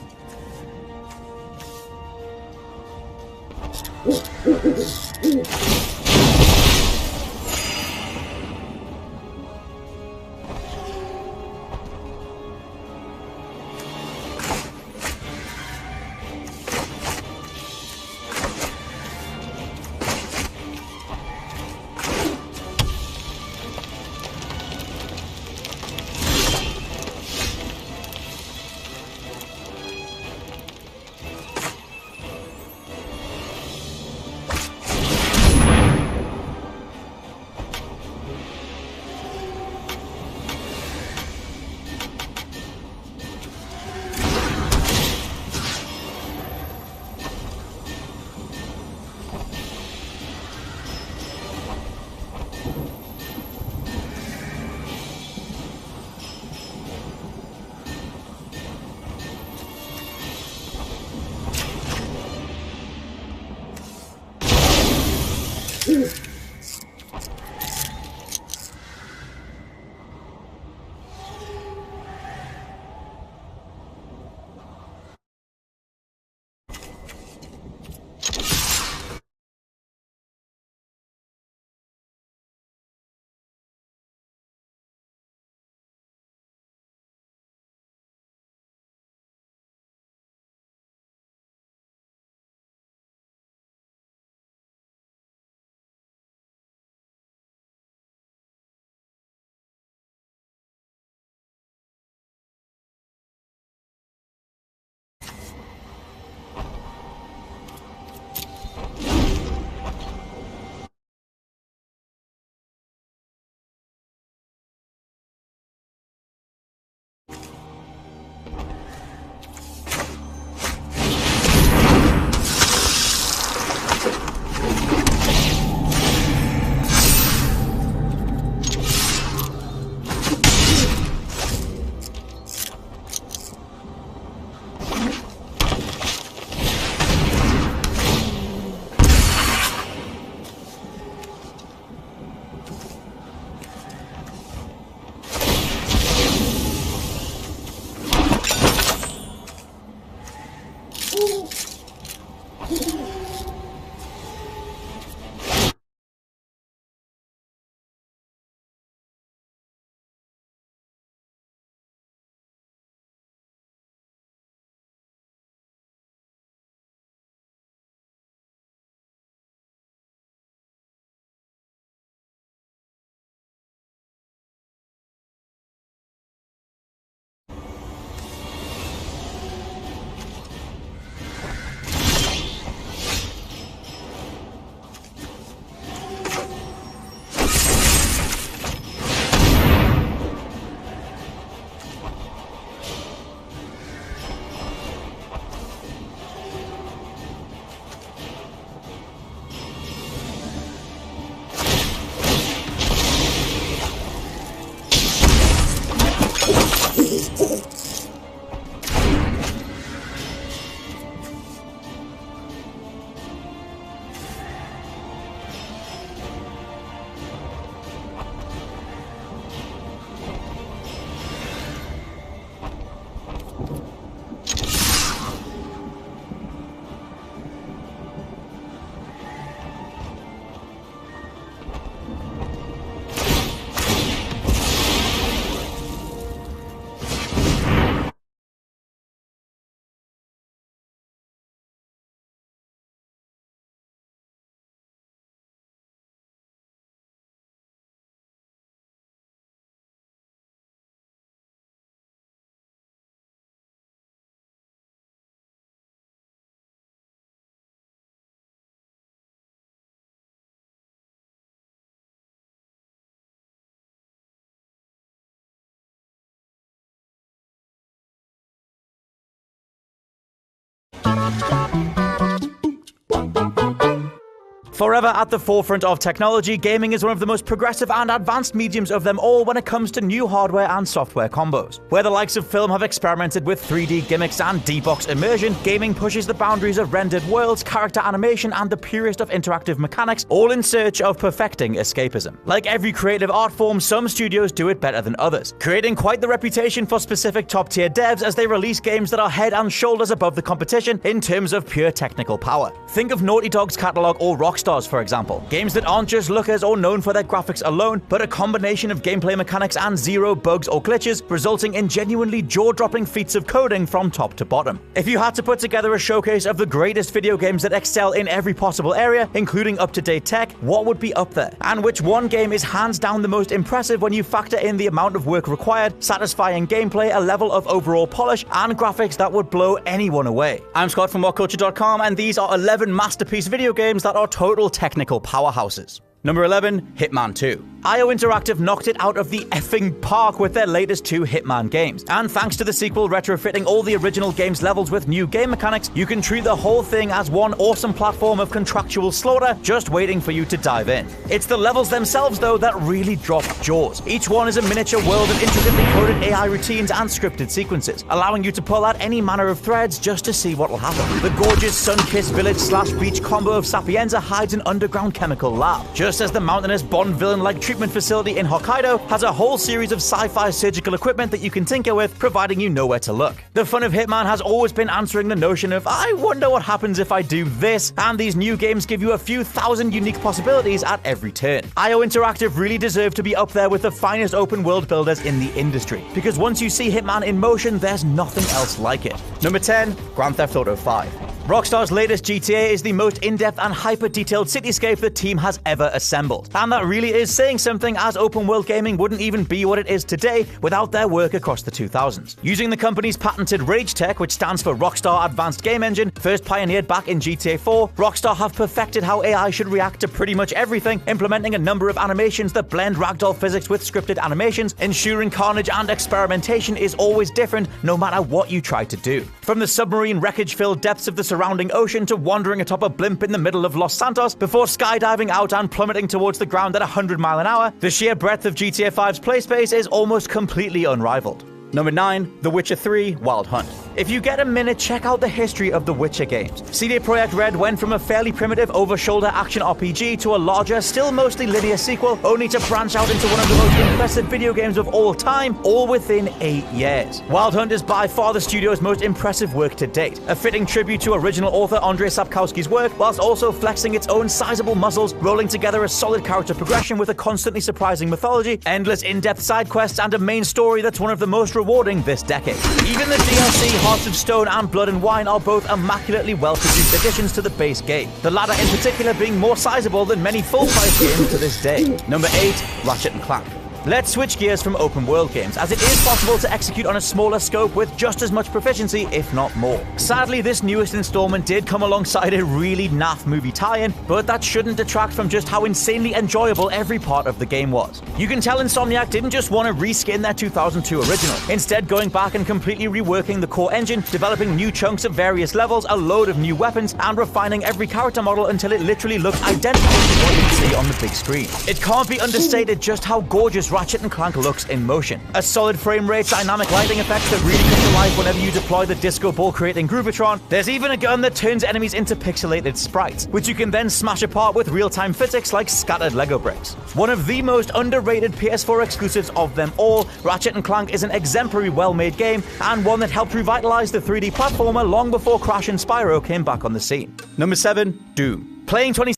Forever at the forefront of technology, gaming is one of the most progressive and advanced mediums of them all when it comes to new hardware and software combos. Where the likes of film have experimented with 3D gimmicks and D-box immersion, gaming pushes the boundaries of rendered worlds, character animation, and the purest of interactive mechanics, all in search of perfecting escapism. Like every creative art form, some studios do it better than others, creating quite the reputation for specific top-tier devs as they release games that are head and shoulders above the competition in terms of pure technical power. Think of Naughty Dog's catalog or Rockstar, for example. Games that aren't just lookers or known for their graphics alone, but a combination of gameplay mechanics and zero bugs or glitches, resulting in genuinely jaw-dropping feats of coding from top to bottom. If you had to put together a showcase of the greatest video games that excel in every possible area, including up-to-date tech, what would be up there? And which one game is hands down the most impressive when you factor in the amount of work required, satisfying gameplay, a level of overall polish, and graphics that would blow anyone away? I'm Scott from mob.cr, and these are 11 masterpiece video games that are total technical powerhouses. Number 11, Hitman 2. IO Interactive knocked it out of the effing park with their latest 2 Hitman games, and thanks to the sequel retrofitting all the original game's levels with new game mechanics, you can treat the whole thing as one awesome platform of contractual slaughter just waiting for you to dive in. It's the levels themselves, though, that really drop jaws. Each one is a miniature world of intricately coded AI routines and scripted sequences, allowing you to pull out any manner of threads just to see what will happen. The gorgeous sun-kissed village/beach combo of Sapienza hides an underground chemical lab, just as the mountainous Bond villain-like treatment facility in Hokkaido has a whole series of sci-fi surgical equipment that you can tinker with, providing you know where to look. The fun of Hitman has always been answering the notion of, I wonder what happens if I do this, and these new games give you a few thousand unique possibilities at every turn. IO Interactive really deserve to be up there with the finest open world builders in the industry, because once you see Hitman in motion, there's nothing else like it. Number 10, Grand Theft Auto 5. Rockstar's latest GTA is the most in-depth and hyper-detailed cityscape the team has ever assembled. And that really is saying something, as open-world gaming wouldn't even be what it is today without their work across the 2000s. Using the company's patented Rage Tech, which stands for Rockstar Advanced Game Engine, first pioneered back in GTA 4, Rockstar have perfected how AI should react to pretty much everything, implementing a number of animations that blend ragdoll physics with scripted animations, ensuring carnage and experimentation is always different no matter what you try to do. From the submarine wreckage-filled depths of the surrounding ocean to wandering atop a blimp in the middle of Los Santos before skydiving out and plummeting towards the ground at 100 miles an hour, the sheer breadth of GTA 5's play space is almost completely unrivaled. Number 9, The Witcher 3 Wild Hunt. If you get a minute, check out the history of the Witcher games. CD Projekt Red went from a fairly primitive over-shoulder action RPG to a larger, still mostly linear sequel, only to branch out into one of the most impressive video games of all time, all within 8 years. Wild Hunt is by far the studio's most impressive work to date, a fitting tribute to original author Andrzej Sapkowski's work, whilst also flexing its own sizable muscles, rolling together a solid character progression with a constantly surprising mythology, endless in-depth side quests, and a main story that's one of the most rewarding this decade. Even the DLC Hearts of Stone and Blood and Wine are both immaculately well-produced additions to the base game, the latter in particular being more sizable than many full-price games to this day. Number 8, Ratchet & Clank. Let's switch gears from open world games, as it is possible to execute on a smaller scope with just as much proficiency, if not more. Sadly, this newest installment did come alongside a really naff movie tie-in, but that shouldn't detract from just how insanely enjoyable every part of the game was. You can tell Insomniac didn't just want to reskin their 2002 original, instead going back and completely reworking the core engine, developing new chunks of various levels, a load of new weapons, and refining every character model until it literally looked identical to what you'd see on the big screen. It can't be understated just how gorgeous Ratchet & Clank looks in motion. A solid frame rate, dynamic lighting effects that really come to life whenever you deploy the disco ball creating Groovatron. There's even a gun that turns enemies into pixelated sprites, which you can then smash apart with real-time physics like scattered Lego bricks. One of the most underrated PS4 exclusives of them all, Ratchet & Clank is an exemplary well-made game, and one that helped revitalize the 3D platformer long before Crash and Spyro came back on the scene. Number 7, Doom. Playing 20...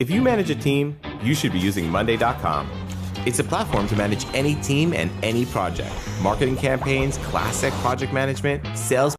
If you manage a team, you should be using Monday.com. It's a platform to manage any team and any project. Marketing campaigns, classic project management, sales.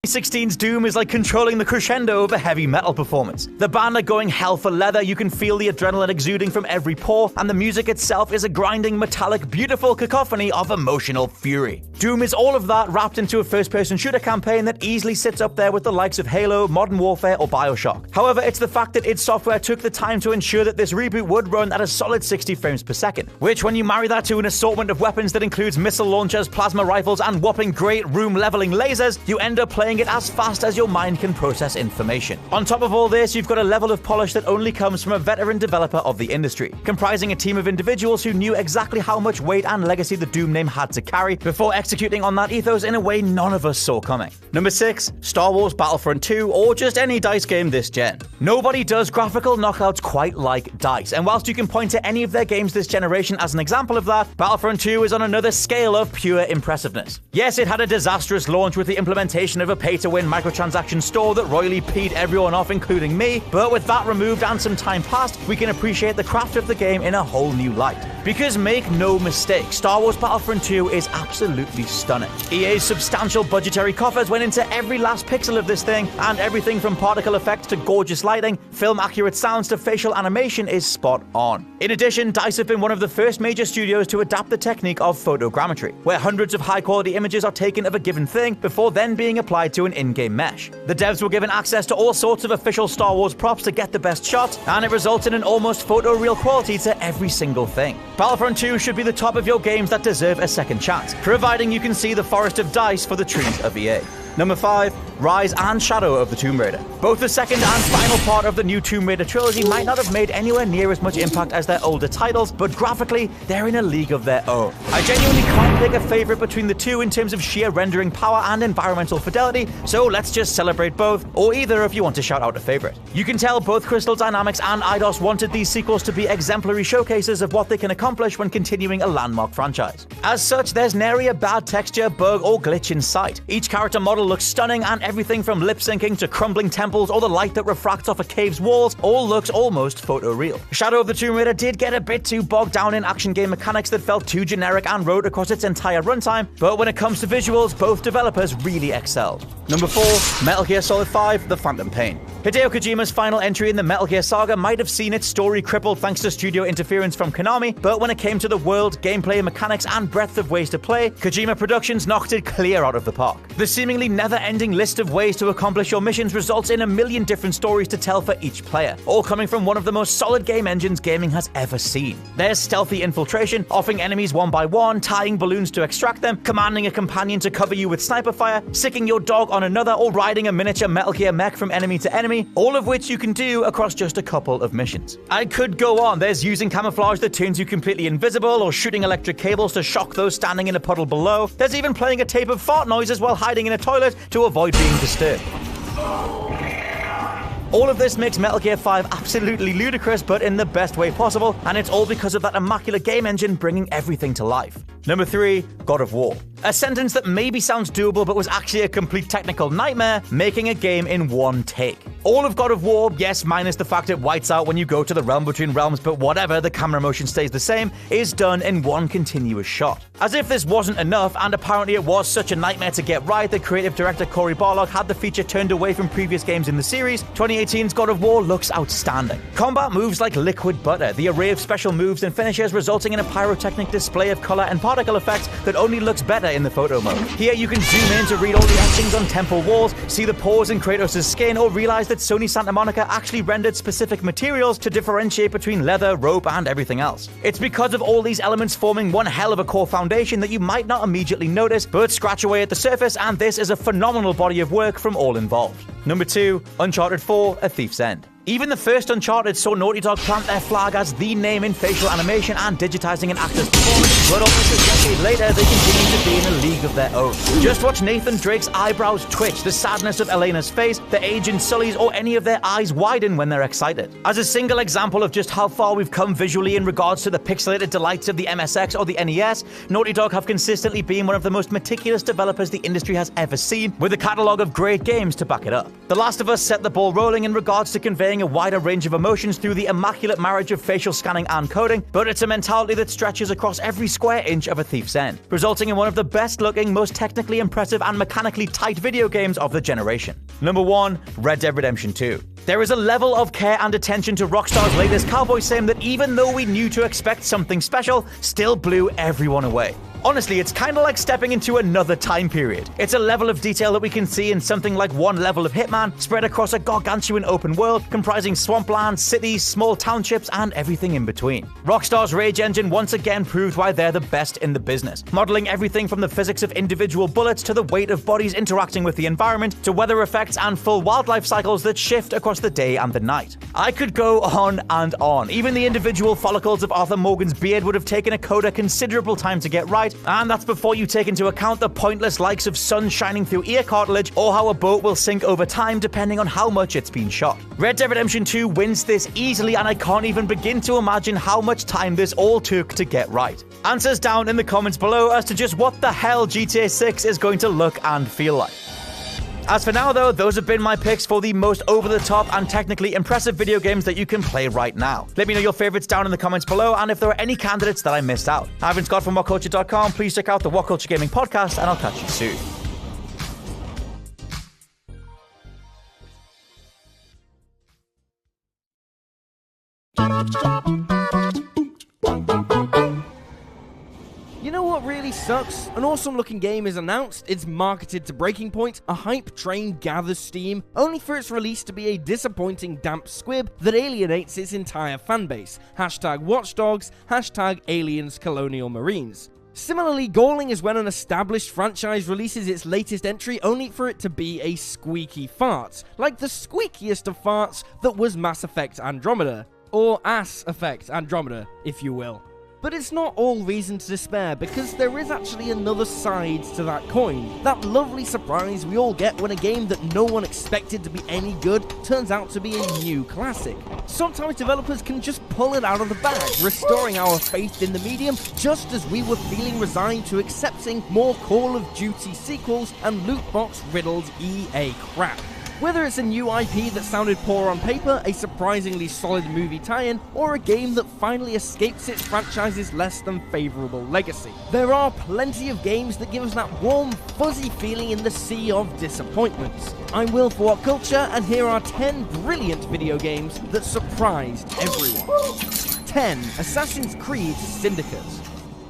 2016's Doom is like controlling the crescendo of a heavy metal performance. The band are going hell for leather, you can feel the adrenaline exuding from every pore, and the music itself is a grinding, metallic, beautiful cacophony of emotional fury. Doom is all of that wrapped into a first-person shooter campaign that easily sits up there with the likes of Halo, Modern Warfare, or Bioshock. However, it's the fact that id Software took the time to ensure that this reboot would run at a solid 60 frames per second, which when you marry that to an assortment of weapons that includes missile launchers, plasma rifles, and whopping great room-leveling lasers, you end up playing playing it as fast as your mind can process information. On top of all this, you've got a level of polish that only comes from a veteran developer of the industry, comprising a team of individuals who knew exactly how much weight and legacy the Doom name had to carry before executing on that ethos in a way none of us saw coming. Number 6, Star Wars Battlefront 2, or just any DICE game this gen. Nobody does graphical knockouts quite like DICE, and whilst you can point to any of their games this generation as an example of that, Battlefront 2 is on another scale of pure impressiveness. Yes, it had a disastrous launch with the implementation of a pay-to-win microtransaction store that royally peed everyone off, including me, but with that removed and some time passed, we can appreciate the craft of the game in a whole new light. Because make no mistake, Star Wars Battlefront 2 is absolutely stunning. EA's substantial budgetary coffers went into every last pixel of this thing, and everything from particle effects to gorgeous lighting, film-accurate sounds to facial animation is spot on. In addition, DICE have been one of the first major studios to adapt the technique of photogrammetry, where hundreds of high-quality images are taken of a given thing before then being applied to an in-game mesh. The devs were given access to all sorts of official Star Wars props to get the best shots, and it results in an almost photoreal quality to every single thing. Battlefront 2 should be the top of your games that deserve a second chance, providing you can see the forest of DICE for the trees of EA. Number 5, Rise and Shadow of the Tomb Raider. Both the second and final part of the new Tomb Raider trilogy might not have made anywhere near as much impact as their older titles, but graphically, they're in a league of their own. I genuinely can't pick a favorite between the two in terms of sheer rendering power and environmental fidelity, so let's just celebrate both, or either if you want to shout out a favorite. You can tell both Crystal Dynamics and Eidos wanted these sequels to be exemplary showcases of what they can accomplish when continuing a landmark franchise. As such, there's nary a bad texture, bug, or glitch in sight. Each character model looks stunning, and everything from lip-syncing to crumbling temples or the light that refracts off a cave's walls all looks almost photoreal. Shadow of the Tomb Raider did get a bit too bogged down in action game mechanics that felt too generic and rote across its entire runtime, but when it comes to visuals, both developers really excelled. Number 4, Metal Gear Solid 5: The Phantom Pain. Hideo Kojima's final entry in the Metal Gear saga might have seen its story crippled thanks to studio interference from Konami, but when it came to the world, gameplay, mechanics, and breadth of ways to play, Kojima Productions knocked it clear out of the park. The seemingly never-ending list of ways to accomplish your missions results in a million different stories to tell for each player, all coming from one of the most solid game engines gaming has ever seen. There's stealthy infiltration, offing enemies one by one, tying balloons to extract them, commanding a companion to cover you with sniper fire, sicking your dog on another, or riding a miniature Metal Gear mech from enemy to enemy, all of which you can do across just a couple of missions. I could go on. There's using camouflage that turns you completely invisible, or shooting electric cables to shock those standing in a puddle below. There's even playing a tape of fart noises while hiding in a toilet to avoid being disturbed. All of this makes Metal Gear 5 absolutely ludicrous, but in the best way possible, and it's all because of that immaculate game engine bringing everything to life. Number 3, God of War. A sentence that maybe sounds doable but was actually a complete technical nightmare, making a game in one take. All of God of War, yes, minus the fact it whites out when you go to the realm between realms, but whatever, the camera motion stays the same, is done in one continuous shot. As if this wasn't enough, and apparently it was such a nightmare to get right that creative director Cory Barlog had the feature turned away from previous games in the series, 2018's God of War looks outstanding. Combat moves like liquid butter, the array of special moves and finishes resulting in a pyrotechnic display of color and particle effects that only looks better in the photo mode. Here you can zoom in to read all the etchings on temple walls, see the pores in Kratos' skin, or realize that Sony Santa Monica actually rendered specific materials to differentiate between leather, rope, and everything else. It's because of all these elements forming one hell of a core foundation that you might not immediately notice, but scratch away at the surface, and this is a phenomenal body of work from all involved. Number 2, Uncharted 4: A Thief's End. Even the first Uncharted saw Naughty Dog plant their flag as the name in facial animation and digitizing an actor's performance, but almost a decade later, they continue to be in a league of their own. Just watch Nathan Drake's eyebrows twitch, the sadness of Elena's face, the age in Sully's, or any of their eyes widen when they're excited. As a single example of just how far we've come visually in regards to the pixelated delights of the MSX or the NES, Naughty Dog have consistently been one of the most meticulous developers the industry has ever seen, with a catalogue of great games to back it up. The Last of Us set the ball rolling in regards to conveying a wider range of emotions through the immaculate marriage of facial scanning and coding, but it's a mentality that stretches across every square inch of A Thief's End, resulting in one of the best looking, most technically impressive, and mechanically tight video games of the generation. Number 1, Red Dead Redemption 2. There is a level of care and attention to Rockstar's latest Cowboy sim that, even though we knew to expect something special, still blew everyone away. Honestly, it's kinda like stepping into another time period. It's a level of detail that we can see in something like one level of Hitman, spread across a gargantuan open world, comprising swamplands, cities, small townships, and everything in between. Rockstar's Rage engine once again proved why they're the best in the business, modeling everything from the physics of individual bullets to the weight of bodies interacting with the environment, to weather effects and full wildlife cycles that shift across the day and the night. I could go on and on. Even the individual follicles of Arthur Morgan's beard would have taken a coder considerable time to get right, and that's before you take into account the pointless likes of sun shining through ear cartilage or how a boat will sink over time depending on how much it's been shot. Red Dead Redemption 2 wins this easily, and I can't even begin to imagine how much time this all took to get right. Answers down in the comments below as to just what the hell GTA 6 is going to look and feel like. As for now though, those have been my picks for the most over-the-top and technically impressive video games that you can play right now. Let me know your favorites down in the comments below, and if there are any candidates that I missed out. I've been Scott from WhatCulture.com. Please check out the What Culture Gaming podcast, and I'll catch you soon. You know what really sucks? An awesome looking game is announced, it's marketed to breaking point, a hype train gathers steam, only for its release to be a disappointing damp squib that alienates its entire fanbase. Hashtag Watchdogs, hashtag Aliens Colonial Marines. Similarly galling is when an established franchise releases its latest entry only for it to be a squeaky fart, like the squeakiest of farts that was Mass Effect Andromeda. Or Ass Effect Andromeda, if you will. But it's not all reason to despair, because there is actually another side to that coin. That lovely surprise we all get when a game that no one expected to be any good turns out to be a new classic. Sometimes developers can just pull it out of the bag, restoring our faith in the medium just as we were feeling resigned to accepting more Call of Duty sequels and loot box riddled EA crap. Whether it's a new IP that sounded poor on paper, a surprisingly solid movie tie-in, or a game that finally escapes its franchise's less than favourable legacy, there are plenty of games that give us that warm, fuzzy feeling in the sea of disappointments. I'm Will for What Culture, and here are 10 brilliant video games that surprised everyone. 10. Assassin's Creed Syndicate.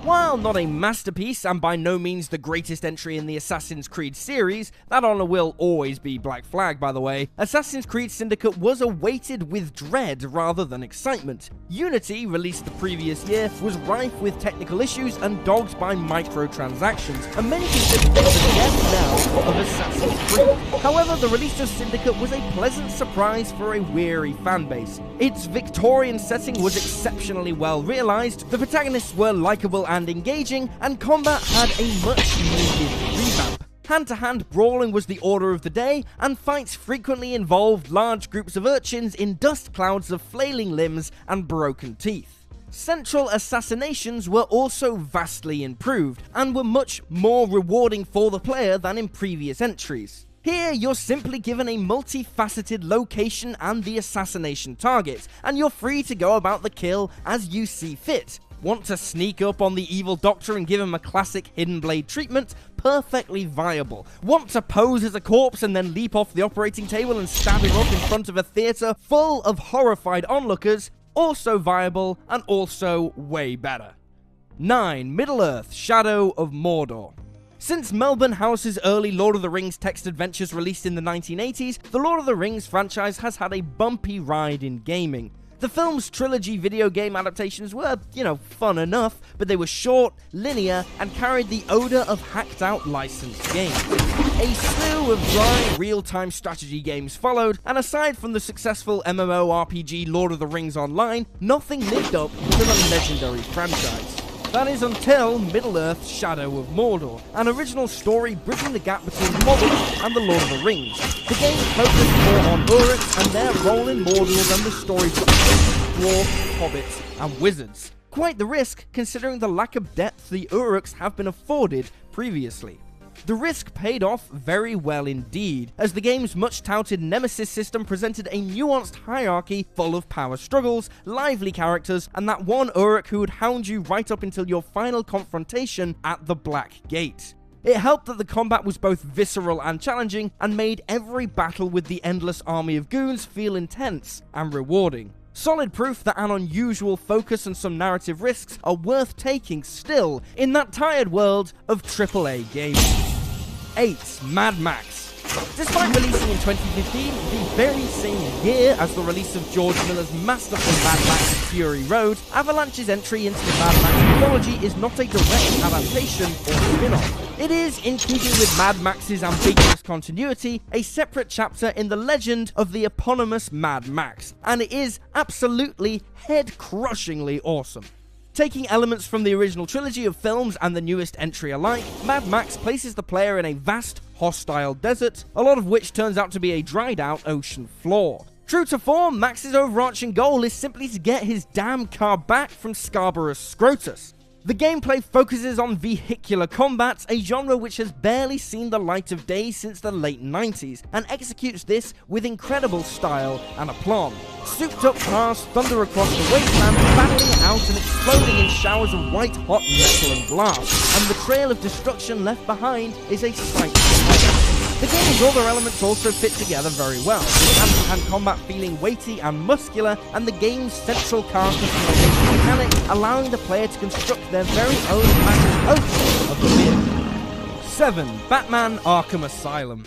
While not a masterpiece, and by no means the greatest entry in the Assassin's Creed series, that honor will always be Black Flag by the way, Assassin's Creed Syndicate was awaited with dread rather than excitement. Unity, released the previous year, was rife with technical issues and dogged by microtransactions, and many consider this the death knell of Assassin's Creed. However, the release of Syndicate was a pleasant surprise for a weary fanbase. Its Victorian setting was exceptionally well realized, the protagonists were likable and engaging, and combat had a much needed revamp. Hand-to-hand brawling was the order of the day, and fights frequently involved large groups of urchins in dust clouds of flailing limbs and broken teeth. Central assassinations were also vastly improved, and were much more rewarding for the player than in previous entries. Here, you're simply given a multifaceted location and the assassination target, and you're free to go about the kill as you see fit. Want to sneak up on the evil doctor and give him a classic hidden blade treatment? Perfectly viable. Want to pose as a corpse and then leap off the operating table and stab him up in front of a theater full of horrified onlookers? Also viable, and also way better. 9. Middle-earth: Shadow of Mordor. Since Melbourne House's early Lord of the Rings text adventures released in the 1980s, the Lord of the Rings franchise has had a bumpy ride in gaming. The film's trilogy video game adaptations were, fun enough, but they were short, linear, and carried the odor of hacked-out licensed games. A slew of dry, real-time strategy games followed, and aside from the successful MMORPG Lord of the Rings Online, nothing lived up to the legendary franchise. That is until Middle-earth: Shadow of Mordor, an original story bridging the gap between Hobbit and the Lord of the Rings. The game focused more on Uruks and their role in Mordor than the stories of dwarves, hobbits, and wizards. Quite the risk, considering the lack of depth the Uruks have been afforded previously. The risk paid off very well indeed, as the game's much-touted Nemesis system presented a nuanced hierarchy full of power struggles, lively characters, and that one Uruk who would hound you right up until your final confrontation at the Black Gate. It helped that the combat was both visceral and challenging, and made every battle with the endless army of goons feel intense and rewarding. Solid proof that an unusual focus and some narrative risks are worth taking still in that tired world of AAA gaming. 8. Mad Max. Despite releasing in 2015, the very same year as the release of George Miller's masterful Mad Max Fury Road, Avalanche's entry into the Mad Max mythology is not a direct adaptation or spin-off. It is, in keeping with Mad Max's ambiguous continuity, a separate chapter in the legend of the eponymous Mad Max, and it is absolutely head-crushingly awesome. Taking elements from the original trilogy of films and the newest entry alike, Mad Max places the player in a vast, hostile desert, a lot of which turns out to be a dried-out ocean floor. True to form, Max's overarching goal is simply to get his damn car back from Scarborough's Scrotus. The gameplay focuses on vehicular combat, a genre which has barely seen the light of day since the late 90s, and executes this with incredible style and aplomb. Souped up cars thunder across the wasteland, battling it out and exploding in showers of white-hot metal and glass, and the trail of destruction left behind is a sight to behold. The game's other elements also fit together very well, with hand-to-hand combat feeling weighty and muscular, and the game's central car customization mechanic allowing the player to construct their very own magic ocean of the vehicle. 7. Batman Arkham Asylum.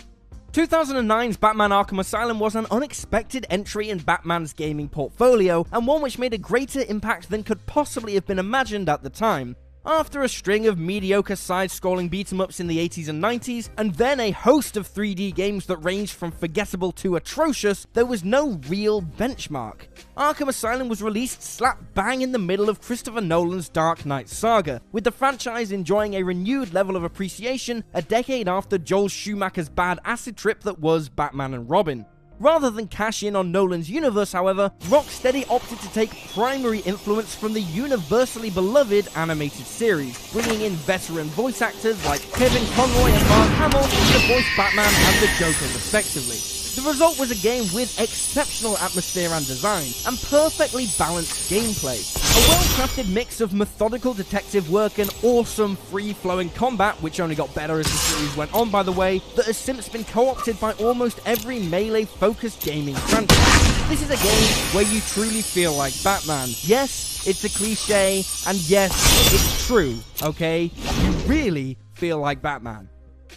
2009's Batman Arkham Asylum was an unexpected entry in Batman's gaming portfolio, and one which made a greater impact than could possibly have been imagined at the time. After a string of mediocre side-scrolling beat-em-ups in the 80s and 90s, and then a host of 3D games that ranged from forgettable to atrocious, there was no real benchmark. Arkham Asylum was released slap bang in the middle of Christopher Nolan's Dark Knight saga, with the franchise enjoying a renewed level of appreciation a decade after Joel Schumacher's bad acid trip that was Batman and Robin. Rather than cash in on Nolan's universe, however, Rocksteady opted to take primary influence from the universally beloved animated series, bringing in veteran voice actors like Kevin Conroy and Mark Hamill to voice Batman and the Joker respectively. The result was a game with exceptional atmosphere and design, and perfectly balanced gameplay. A well-crafted mix of methodical detective work and awesome free-flowing combat, which only got better as the series went on by the way, that has since been co-opted by almost every melee-focused gaming franchise. This is a game where you truly feel like Batman. Yes, it's a cliche, and yes, it's true, okay? You really feel like Batman.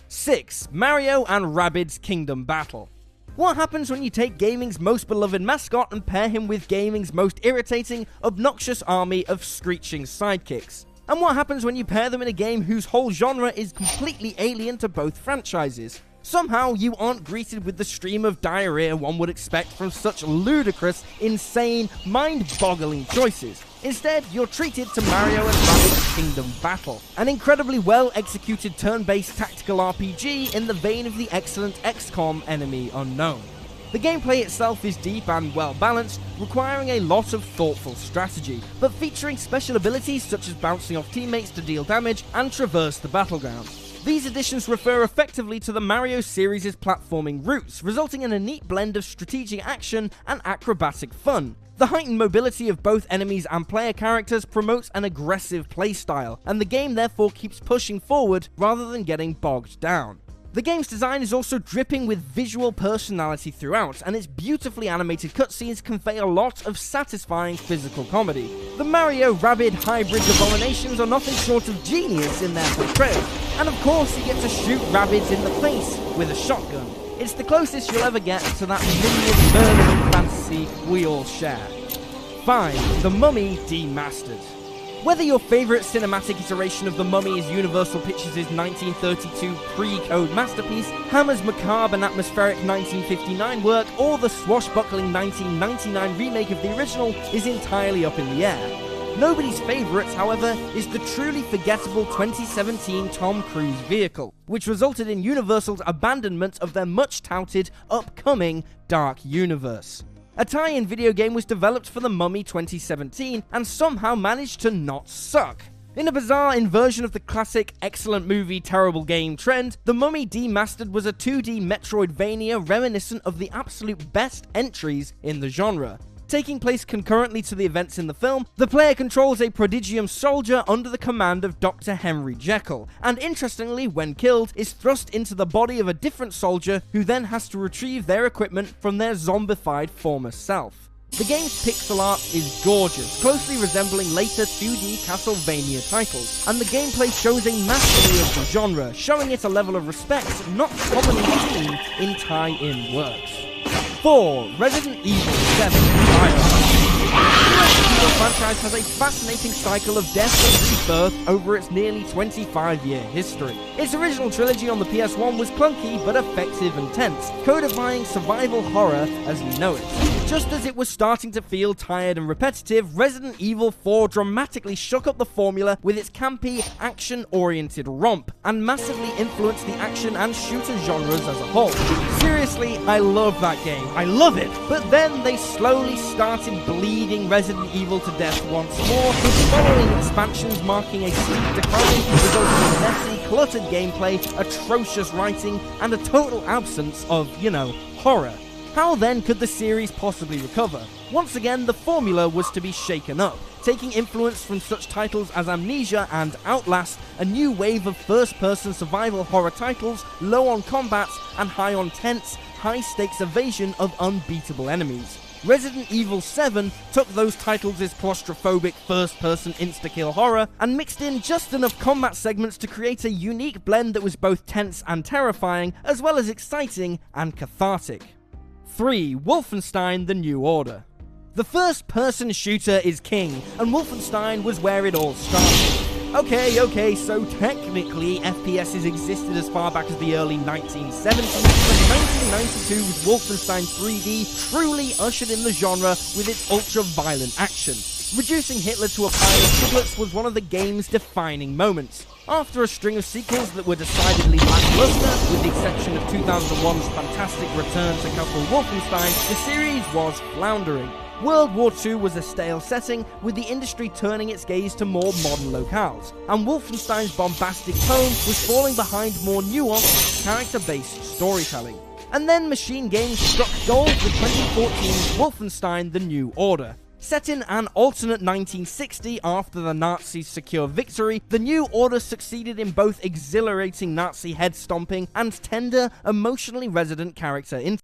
6. Mario and Rabbids Kingdom Battle. What happens when you take gaming's most beloved mascot and pair him with gaming's most irritating, obnoxious army of screeching sidekicks? And what happens when you pair them in a game whose whole genre is completely alien to both franchises? Somehow, you aren't greeted with the stream of diarrhea one would expect from such ludicrous, insane, mind-boggling choices. Instead, you're treated to Mario and Rabbids Kingdom Battle, an incredibly well-executed turn-based tactical RPG in the vein of the excellent XCOM Enemy Unknown. The gameplay itself is deep and well-balanced, requiring a lot of thoughtful strategy, but featuring special abilities such as bouncing off teammates to deal damage and traverse the battleground. These additions refer effectively to the Mario series' platforming roots, resulting in a neat blend of strategic action and acrobatic fun. The heightened mobility of both enemies and player characters promotes an aggressive playstyle, and the game therefore keeps pushing forward rather than getting bogged down. The game's design is also dripping with visual personality throughout, and its beautifully animated cutscenes convey a lot of satisfying physical comedy. The Mario Rabbid hybrid abominations are nothing short of genius in their portrayal, and of course you get to shoot rabbits in the face with a shotgun. It's the closest you'll ever get to that minion murdering fantasy we all share. 5. The Mummy Demastered. Whether your favourite cinematic iteration of The Mummy is Universal Pictures' 1932 pre-code masterpiece, Hammer's macabre and atmospheric 1959 work, or the swashbuckling 1999 remake of the original is entirely up in the air. Nobody's favourite, however, is the truly forgettable 2017 Tom Cruise vehicle, which resulted in Universal's abandonment of their much-touted, upcoming Dark Universe. A tie-in video game was developed for The Mummy 2017 and somehow managed to not suck. In a bizarre inversion of the classic excellent movie, terrible game trend, The Mummy Demastered was a 2D Metroidvania reminiscent of the absolute best entries in the genre. Taking place concurrently to the events in the film, the player controls a prodigium soldier under the command of Dr. Henry Jekyll, and interestingly, when killed, is thrust into the body of a different soldier who then has to retrieve their equipment from their zombified former self. The game's pixel art is gorgeous, closely resembling later 2D Castlevania titles, and the gameplay shows a mastery of the genre, showing it a level of respect not commonly seen in tie-in works. 4. Resident Evil 7 Fire. The Resident Evil franchise has a fascinating cycle of death and rebirth over its nearly 25-year history. Its original trilogy on the PS1 was clunky but effective and tense, codifying survival horror as we know it. Just as it was starting to feel tired and repetitive, Resident Evil 4 dramatically shook up the formula with its campy, action-oriented romp, and massively influenced the action and shooter genres as a whole. Seriously, I love that game. I love it! But then they slowly started bleeding Resident Evil to death once more, with following expansions marking a steep decline, resulting in messy, cluttered gameplay, atrocious writing, and a total absence of, horror. How then could the series possibly recover? Once again, the formula was to be shaken up, taking influence from such titles as Amnesia and Outlast, a new wave of first-person survival horror titles, low on combat and high on tense, high-stakes evasion of unbeatable enemies. Resident Evil 7 took those titles as claustrophobic first-person insta-kill horror and mixed in just enough combat segments to create a unique blend that was both tense and terrifying, as well as exciting and cathartic. 3. Wolfenstein: The New Order. The first-person shooter is king, and Wolfenstein was where it all started. Okay, so technically FPSs existed as far back as the early 1970s, but 1992's Wolfenstein 3D truly ushered in the genre with its ultra-violent action. Reducing Hitler to a pile of giblets was one of the game's defining moments. After a string of sequels that were decidedly lackluster, with the exception of 2001's fantastic return to Castle Wolfenstein, the series was floundering. World War II was a stale setting, with the industry turning its gaze to more modern locales, and Wolfenstein's bombastic tone was falling behind more nuanced, character-based storytelling. And then Machine Games struck gold with 2014's Wolfenstein: The New Order. Set in an alternate 1960 after the Nazis' secure victory, The New Order succeeded in both exhilarating Nazi head-stomping and tender, emotionally resonant character in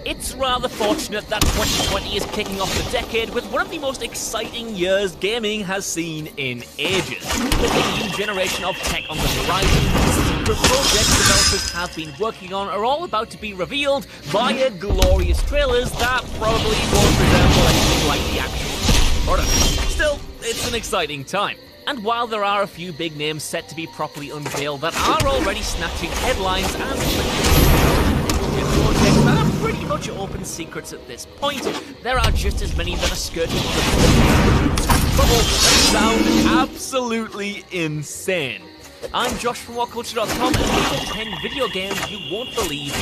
It's rather fortunate that 2020 is kicking off the decade with one of the most exciting years gaming has seen in ages. With a new generation of tech on the horizon, the secret projects developers have been working on are all about to be revealed via glorious trailers that probably won't resemble anything like the actual product. Still, it's an exciting time. And while there are a few big names set to be properly unveiled that are already snatching headlines and projects that are pretty much open secrets at this point, there are just as many that are skirting the bubble that sound absolutely insane. I'm Josh from WhatCulture.com, and these are 10 video games you won't believe.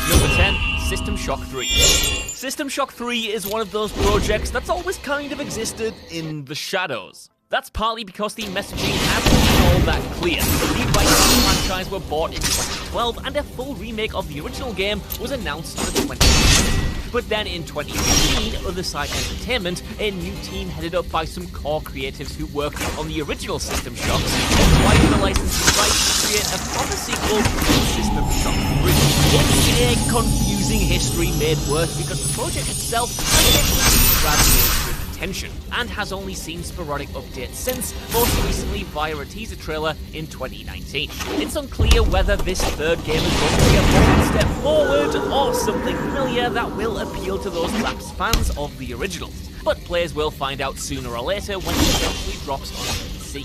Number 10, System Shock 3. System Shock 3 is one of those projects that's always kind of existed in the shadows. That's partly because the messaging hasn't been all that clear. The rights to the franchise were bought in 2012, and a full remake of the original game was announced for 2015. But then in 2015, Other Side Entertainment, a new team headed up by some core creatives who worked on the original System Shocks, acquired the licensing rights to create a proper sequel to System Shock 3. It's a confusing history made worse because the project itself has grabbed attention and has only seen sporadic updates since, most recently via a teaser trailer in 2019. It's unclear whether this third game is going to be a one step forward or something familiar that will appeal to those lapsed fans of the originals, but players will find out sooner or later when it eventually drops on PC.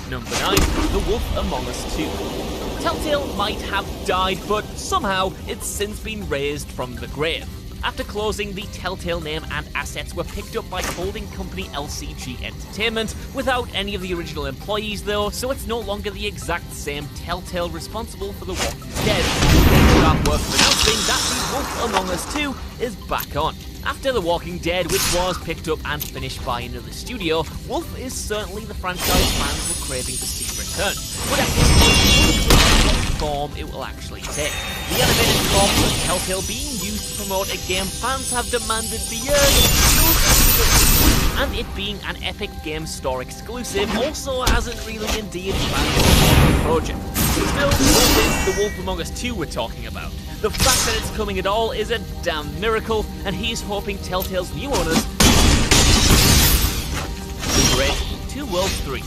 Number 9, The Wolf Among Us 2. Telltale might have died, but somehow it's since been raised from the grave. After closing, the Telltale name and assets were picked up by holding company LCG Entertainment, without any of the original employees though, so it's no longer the exact same Telltale responsible for The Walking Dead. They start work announcing that The Wolf Among Us 2 is back on. After The Walking Dead, which was picked up and finished by another studio, Wolf is certainly the franchise fans were craving to see return. But at this point, form it will actually take. The animated corpse of Telltale being used to promote a game fans have demanded for years, and it being an Epic Games Store exclusive also hasn't really endeared fans of the project. Still, this is The Wolf Among Us 2 we're talking about. The fact that it's coming at all is a damn miracle, and he's hoping Telltale's new owners will create Two Worlds 3.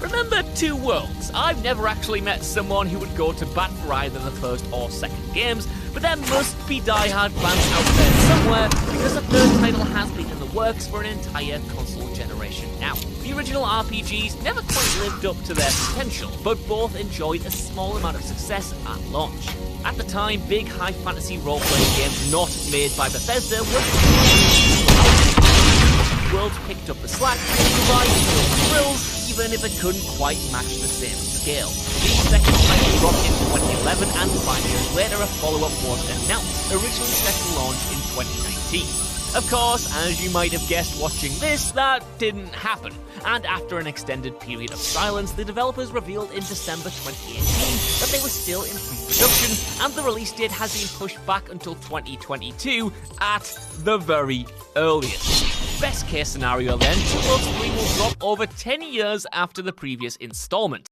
Remember Two Worlds? I've never actually met someone who would go to bat for either the first or second games, but there must be die-hard fans out there somewhere, because the third title has been in the works for an entire console generation now. The original RPGs never quite lived up to their potential, but both enjoyed a small amount of success at launch. At the time, big high fantasy role-playing games not made by Bethesda were Worlds picked up the slack and provided thrills, even if it couldn't quite match the same scale. The second title dropped in 2011, and 5 years later a follow-up was announced, originally set to launch in 2019. Of course, as you might have guessed watching this, that didn't happen, and after an extended period of silence, the developers revealed in December 2018 that they were still in pre-production, and the release date has been pushed back until 2022 at the very earliest. Best case scenario then, Two Worlds 3 will drop over 10 years after the previous installment.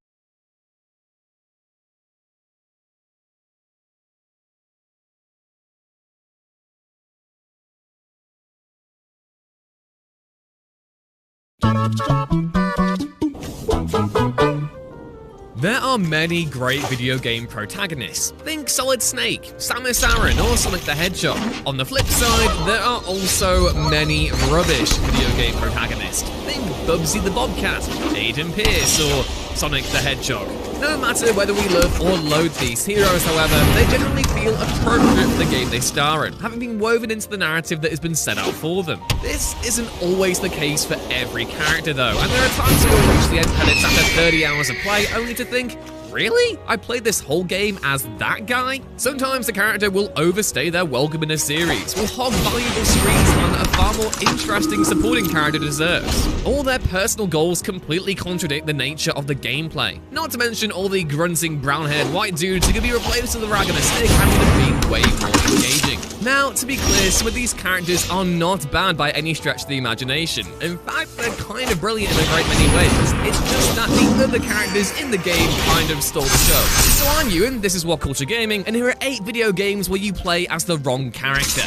There are many great video game protagonists. Think Solid Snake, Samus Aran, or Sonic the Hedgehog. On the flip side, there are also many rubbish video game protagonists. Think Bubsy the Bobcat, Aiden Pierce, or Sonic the Hedgehog. No matter whether we love or loathe these heroes, however, they generally feel appropriate for the game they star in, having been woven into the narrative that has been set out for them. This isn't always the case for every character though, and there are times you'll reach the end credits after 30 hours of play only to think, really? I played this whole game as that guy? Sometimes the character will overstay their welcome in a series, will hog valuable screens on a far more interesting supporting character deserves. All their personal goals completely contradict the nature of the gameplay. Not to mention all the grunting brown-haired white dudes who can be replaced with a rag and a stick and would have been way more engaging. Now, to be clear, some of these characters are not bad by any stretch of the imagination. In fact, they're kind of brilliant in a great many ways. It's just that the other characters in the game kind of stole the show. So I'm Ewan, this is What Culture Gaming, and here are 8 video games where you play as the wrong character.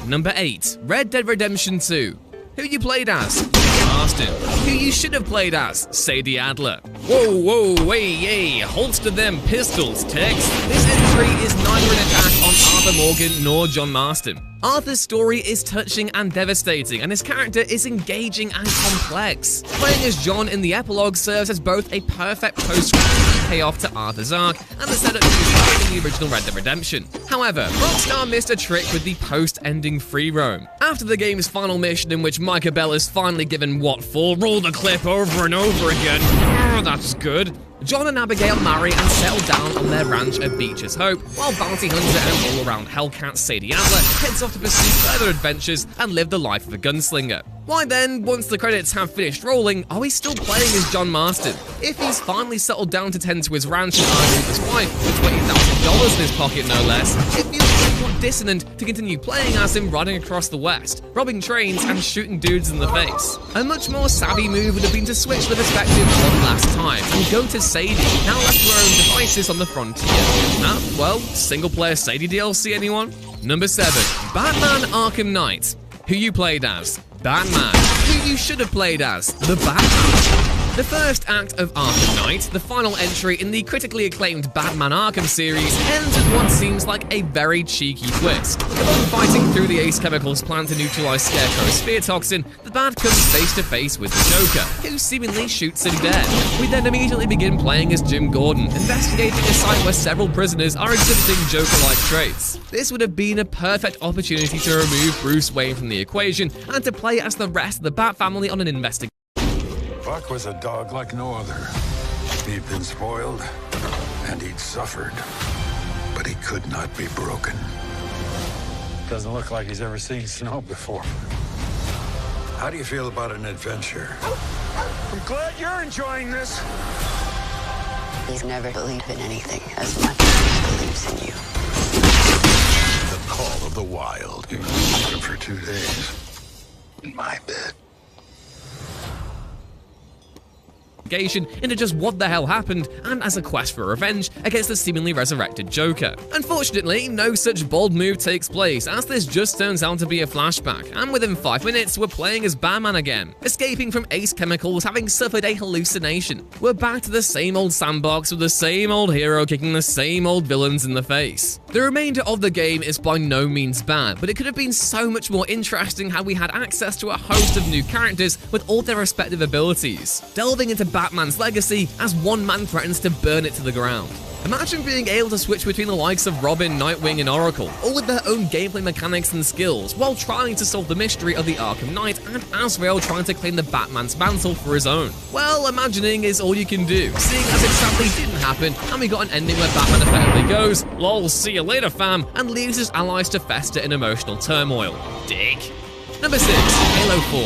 Number 8, Red Dead Redemption 2. Who you played as? Marston. Who you should have played as? Sadie Adler. Whoa, whoa, way, yay, holster them pistols, Tex. This entry is neither an attack on Arthur Morgan nor John Marston. Arthur's story is touching and devastating, and his character is engaging and complex. Playing as John in the epilogue serves as both a perfect post-credit payoff to Arthur's arc and the setup to his fight in the original Red Dead Redemption. However, Rockstar missed a trick with the post-ending free roam. After the game's final mission, in which Micah Bell is finally given what for, roll the clip over and over again. Oh, that's good. John and Abigail marry and settle down on their ranch at Beecher's Hope, while bounty hunter and all-around hellcat Sadie Adler heads off to pursue further adventures and live the life of a gunslinger. Why then, once the credits have finished rolling, are we still playing as John Marston? If he's finally settled down to tend to his ranch and argue with his wife, with $20,000 in his pocket no less, it feels somewhat dissonant to continue playing as him riding across the West, robbing trains and shooting dudes in the face. A much more savvy move would have been to switch the perspective one last time and go to Sadie, now left to her own devices on the frontier. Nah, well, single-player Sadie DLC, anyone? Number 7, Batman Arkham Knight. Who you played as? Batman. Who you should have played as? The Batman. The first act of Arkham Knight, the final entry in the critically acclaimed Batman Arkham series, ends with what seems like a very cheeky twist. Upon fighting through the Ace Chemicals plant to neutralize Scarecrow's spear toxin, the Bat comes face to face with the Joker, who seemingly shoots him dead. We then immediately begin playing as Jim Gordon, investigating a site where several prisoners are exhibiting Joker-like traits. This would have been a perfect opportunity to remove Bruce Wayne from the equation and to play as the rest of the Bat family on an investigation. Buck was a dog like no other. He'd been spoiled, and he'd suffered, but he could not be broken. Doesn't look like he's ever seen snow before. How do you feel about an adventure? I'm glad you're enjoying this. He's never believed in anything as much as he believes in you. The call of the wild. You sleep for 2 days. In my bed. Into just what the hell happened, and as a quest for revenge against the seemingly resurrected Joker. Unfortunately, no such bold move takes place, as this just turns out to be a flashback, and within 5 minutes, we're playing as Batman again, escaping from Ace Chemicals having suffered a hallucination. We're back to the same old sandbox with the same old hero kicking the same old villains in the face. The remainder of the game is by no means bad, but it could have been so much more interesting had we had access to a host of new characters with all their respective abilities, delving into Batman's legacy as one man threatens to burn it to the ground. Imagine being able to switch between the likes of Robin, Nightwing, and Oracle, all with their own gameplay mechanics and skills, while trying to solve the mystery of the Arkham Knight and Azrael trying to claim the Batman's mantle for his own. Well, imagining is all you can do, seeing as it sadly didn't happen, and we got an ending where Batman effectively goes, "Lol, see you later fam," and leaves his allies to fester in emotional turmoil. Dick. Number 6, Halo 4.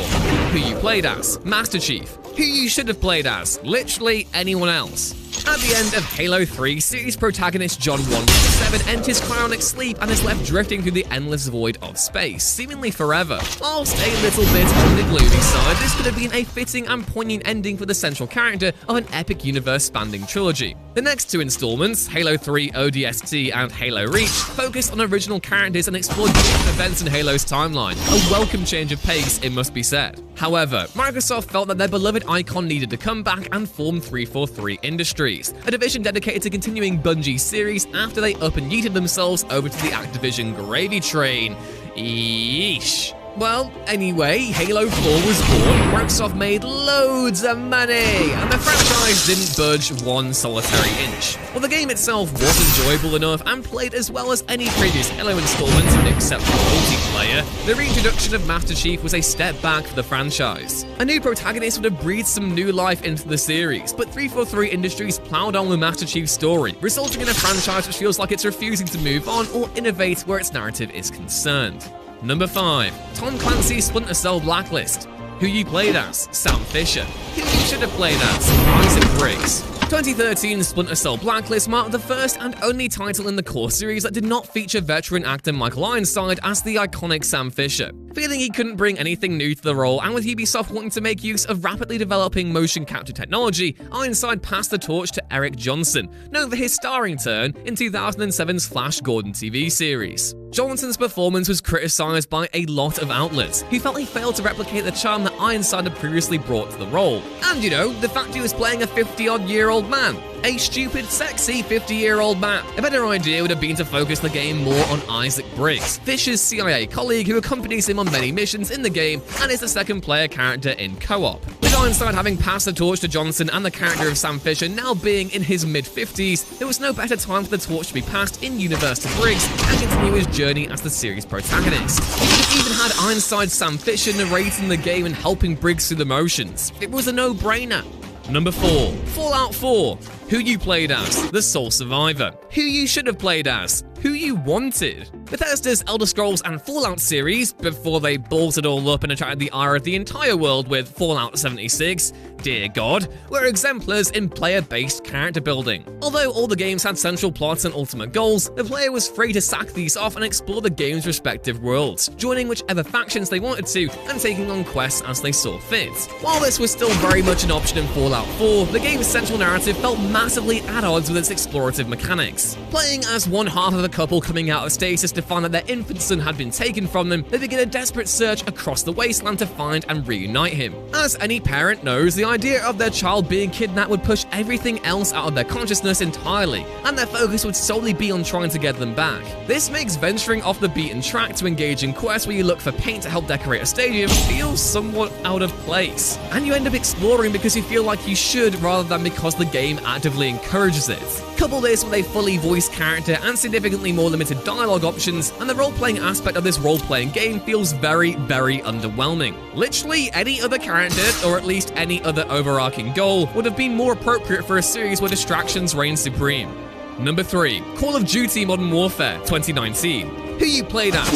Who you played as? Master Chief. Who you should have played as? Literally anyone else. At the end of Halo 3, series protagonist John 117 enters cryonic sleep and is left drifting through the endless void of space, seemingly forever. Whilst a little bit on the gloomy side, this could have been a fitting and poignant ending for the central character of an epic universe-spanning trilogy. The next 2 installments, Halo 3 ODST and Halo Reach, focused on original characters and explored different events in Halo's timeline, a welcome change of pace, it must be said. However, Microsoft felt that their beloved icon needed to come back and form 343 Industries, a division dedicated to continuing Bungie's series after they up and yeeted themselves over to the Activision gravy train. Yeesh. Well, anyway, Halo 4 was born, Microsoft made loads of money, and the franchise didn't budge one solitary inch. While the game itself was enjoyable enough and played as well as any previous Halo installment, except for multiplayer, the reintroduction of Master Chief was a step back for the franchise. A new protagonist would have breathed some new life into the series, but 343 Industries plowed on with Master Chief's story, resulting in a franchise which feels like it's refusing to move on or innovate where its narrative is concerned. Number 5, Tom Clancy's Splinter Cell Blacklist. Who you played as? Sam Fisher. Who you should have played as? Isaac Briggs. 2013's Splinter Cell Blacklist marked the first and only title in the core series that did not feature veteran actor Michael Ironside as the iconic Sam Fisher. Feeling he couldn't bring anything new to the role, and with Ubisoft wanting to make use of rapidly developing motion capture technology, Ironside passed the torch to Eric Johnson, known for his starring turn in 2007's Flash Gordon TV series. Johnson's performance was criticised by a lot of outlets, who felt he failed to replicate the charm that Ironside had previously brought to the role. And you know, the fact he was playing a 50-odd-year-old man. A stupid, sexy 50-year-old man. A better idea would have been to focus the game more on Isaac Briggs, Fisher's CIA colleague who accompanies him on many missions in the game and is the second player character in co-op. With Ironside having passed the torch to Johnson and the character of Sam Fisher now being in his mid-50s, there was no better time for the torch to be passed in-universe to Briggs and continue his journey as the series protagonist. You could have even had Ironside Sam Fisher narrating the game and helping Briggs through the motions. It was a no-brainer. Number 4, Fallout 4. Who you played as? The sole survivor. Who you should have played as? Who you wanted? Bethesda's Elder Scrolls and Fallout series, before they balled it all up and attracted the ire of the entire world with Fallout 76, dear God, were exemplars in player-based character building. Although all the games had central plots and ultimate goals, the player was free to sack these off and explore the game's respective worlds, joining whichever factions they wanted to and taking on quests as they saw fit. While this was still very much an option in Fallout 4, the game's central narrative felt massively at odds with its explorative mechanics. Playing as one half of a couple coming out of stasis to find that their infant son had been taken from them, they begin a desperate search across the wasteland to find and reunite him. As any parent knows, the idea of their child being kidnapped would push everything else out of their consciousness entirely, and their focus would solely be on trying to get them back. This makes venturing off the beaten track to engage in quests where you look for paint to help decorate a stadium feel somewhat out of place. And you end up exploring because you feel like you should rather than because the game actively encourages it. Couple this with a fully voiced character and significantly more limited dialogue options, and the role-playing aspect of this role-playing game feels very, very underwhelming. Literally any other character, or at least any other overarching goal, would have been more appropriate for a series where distractions reign supreme. Number 3, Call of Duty Modern Warfare 2019. Who you played as?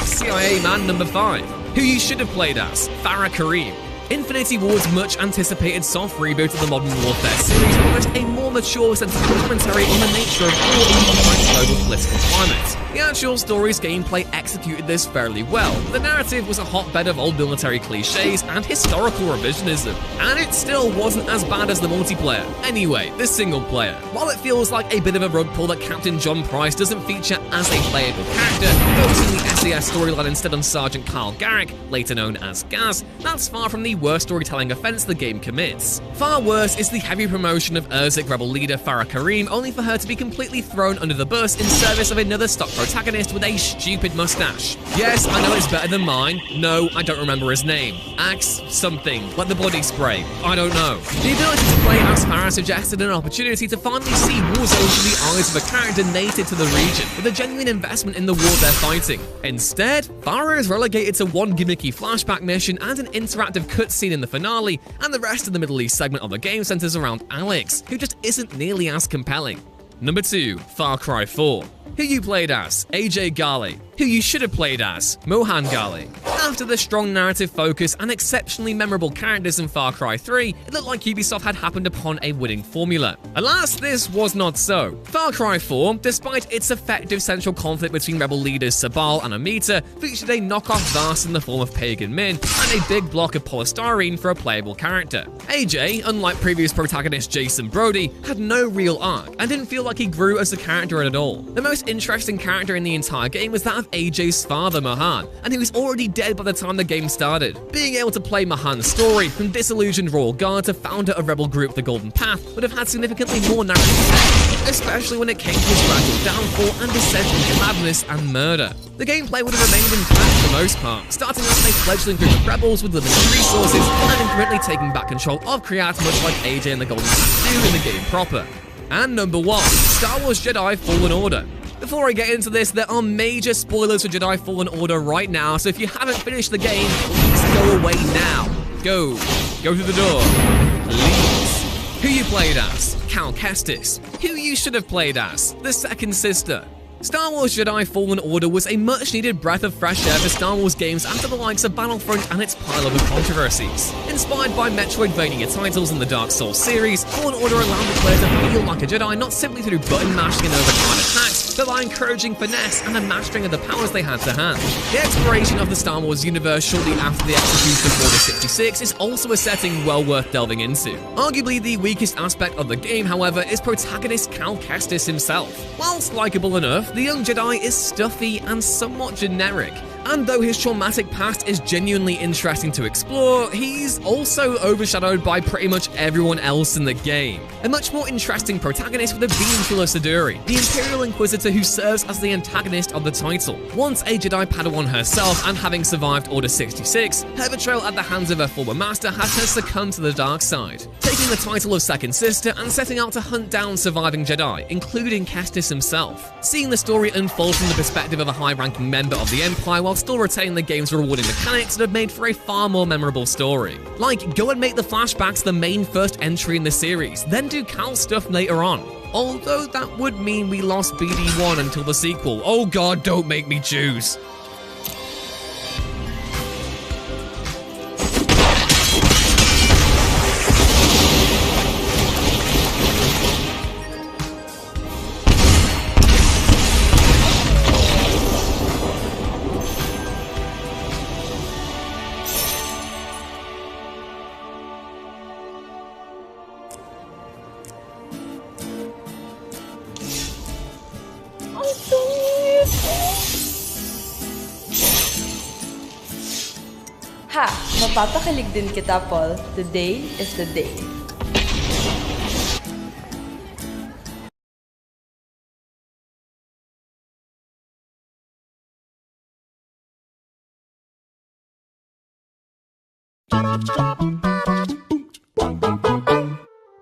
CIA Man number 5. Who you should have played as? Farah Kareem. Infinity Ward's much-anticipated soft reboot of the Modern Warfare series promised a more mature sensitive commentary on the nature of war in the current global political climate. The actual story's gameplay executed this fairly well, but the narrative was a hotbed of old military cliches and historical revisionism, and it still wasn't as bad as the multiplayer. Anyway, the single player. While it feels like a bit of a rug pull that Captain John Price doesn't feature as a playable character, focusing the SAS storyline instead on Sergeant Carl Garrick, later known as Gaz, that's far from the worst storytelling offense the game commits. Far worse is the heavy promotion of Urzik rebel leader Farah Karim, only for her to be completely thrown under the bus in service of another stock protagonist with a stupid mustache. Yes, I know it's better than mine. No, I don't remember his name. Axe something, like the body spray. I don't know. The ability to play as Farah suggested an opportunity to finally see Warzone through the eyes of a character native to the region, with a genuine investment in the war they're fighting. Instead, Farah is relegated to one gimmicky flashback mission and an interactive cutscene in the finale, and the rest of the Middle East segment of the game centers around Alex, who just isn't nearly as compelling. Number 2, Far Cry 4. Who you played as? AJ Ghali. Who you should have played as? Mohan Ghali. After the strong narrative focus and exceptionally memorable characters in Far Cry 3, it looked like Ubisoft had happened upon a winning formula. Alas, this was not so. Far Cry 4, despite its effective central conflict between rebel leaders Sabal and Amita, featured a knockoff Vast in the form of Pagan Min, and a big block of polystyrene for a playable character. AJ, unlike previous protagonist Jason Brody, had no real arc, and didn't feel like he grew as a character at all. The most interesting character in the entire game was that of AJ's father, Mahan, and he was already dead by the time the game started. Being able to play Mahan's story, from disillusioned royal guard to founder of rebel group The Golden Path, would have had significantly more narrative depth, especially when it came to his gradual downfall and descent into madness and murder. The gameplay would have remained intact for the most part, starting off as a fledgling group of rebels with limited resources, and incrementally taking back control of Kriat, much like AJ and The Golden Path do in the game proper. And number 1, Star Wars Jedi Fallen Order. Before I get into this, there are major spoilers for Jedi Fallen Order right now, so if you haven't finished the game, please go away now. Go to the door. Please. Who you played as? Cal Kestis. Who you should have played as? The Second Sister. Star Wars Jedi Fallen Order was a much-needed breath of fresh air for Star Wars games after the likes of Battlefront and its pile of controversies. Inspired by Metroidvania titles in the Dark Souls series, Fallen Order allowed the player to feel like a Jedi not simply through button mashing and overpowered attacks, but by encouraging finesse and a mastering of the powers they had to hand. The exploration of the Star Wars universe shortly after the execution of Order 66 is also a setting well worth delving into. Arguably the weakest aspect of the game, however, is protagonist Cal Kestis himself. Whilst likeable enough, the young Jedi is stuffy and somewhat generic, and though his traumatic past is genuinely interesting to explore, he's also overshadowed by pretty much everyone else in the game. A much more interesting protagonist would have been Trilla Siduri, the Imperial Inquisitor who serves as the antagonist of the title. Once a Jedi Padawan herself, and having survived Order 66, her betrayal at the hands of her former master has her succumb to the dark side, taking the title of Second Sister and setting out to hunt down surviving Jedi, including Kestis himself. Seeing the story unfold from the perspective of a high-ranking member of the Empire while still retaining the game's rewarding mechanics would have made for a far more memorable story. Like, go and make the flashbacks the main first entry in the series, then do Cal stuff later on. Although that would mean we lost BD1 until the sequel. Oh god, don't make me choose. Ha! Mapapakilig din kita, Paul. Today is the day.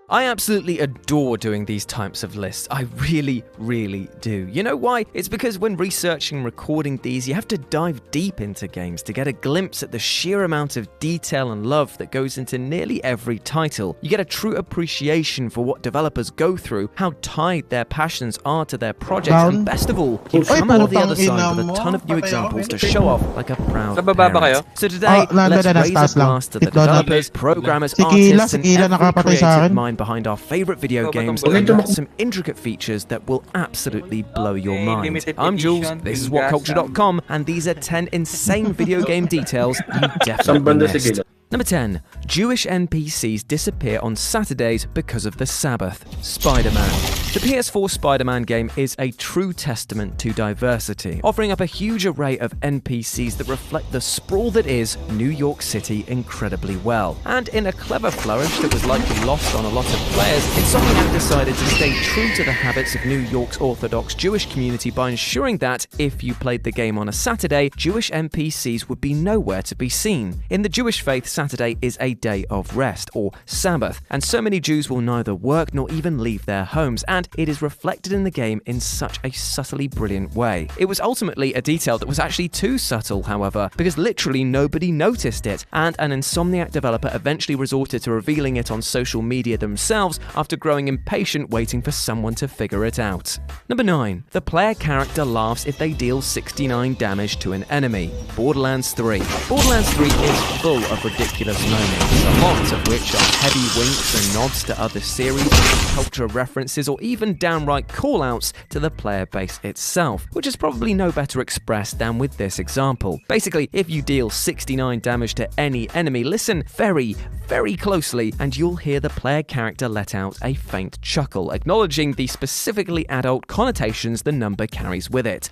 I absolutely adore doing these types of lists. I really, really do. You know why? It's because when researching and recording these, you have to dive deep into games to get a glimpse at the sheer amount of detail and love that goes into nearly every title. You get a true appreciation for what developers go through, how tied their passions are to their projects, and best of all, you come out of the other side with a ton of new examples to show off like a proud parent. So today, let's raise a glass to the developers, programmers, artists, and every creative mind behind our favorite video games and some intricate features that will absolutely blow your mind. I'm Jules, this is WhatCulture.com, and these are 10 insane video game details you definitely missed. Number 10. Jewish NPCs disappear on Saturdays because of the Sabbath. Spider-Man. The PS4 Spider-Man game is a true testament to diversity, offering up a huge array of NPCs that reflect the sprawl that is New York City incredibly well. And in a clever flourish that was likely lost on a lot of players, Insomniac decided to stay true to the habits of New York's Orthodox Jewish community by ensuring that, if you played the game on a Saturday, Jewish NPCs would be nowhere to be seen. In the Jewish faith, Saturday is a day of rest, or Sabbath, and so many Jews will neither work nor even leave their homes, and it is reflected in the game in such a subtly brilliant way. It was ultimately a detail that was actually too subtle, however, because literally nobody noticed it, and an Insomniac developer eventually resorted to revealing it on social media themselves after growing impatient waiting for someone to figure it out. Number 9. The player character laughs if they deal 69 damage to an enemy. Borderlands 3. Borderlands 3 is full of ridiculous moments, a lot of which are heavy winks and nods to other series, culture references, or even downright call-outs to the player base itself, which is probably no better expressed than with this example. Basically, if you deal 69 damage to any enemy, listen very, very closely and you'll hear the player character let out a faint chuckle, acknowledging the specifically adult connotations the number carries with it.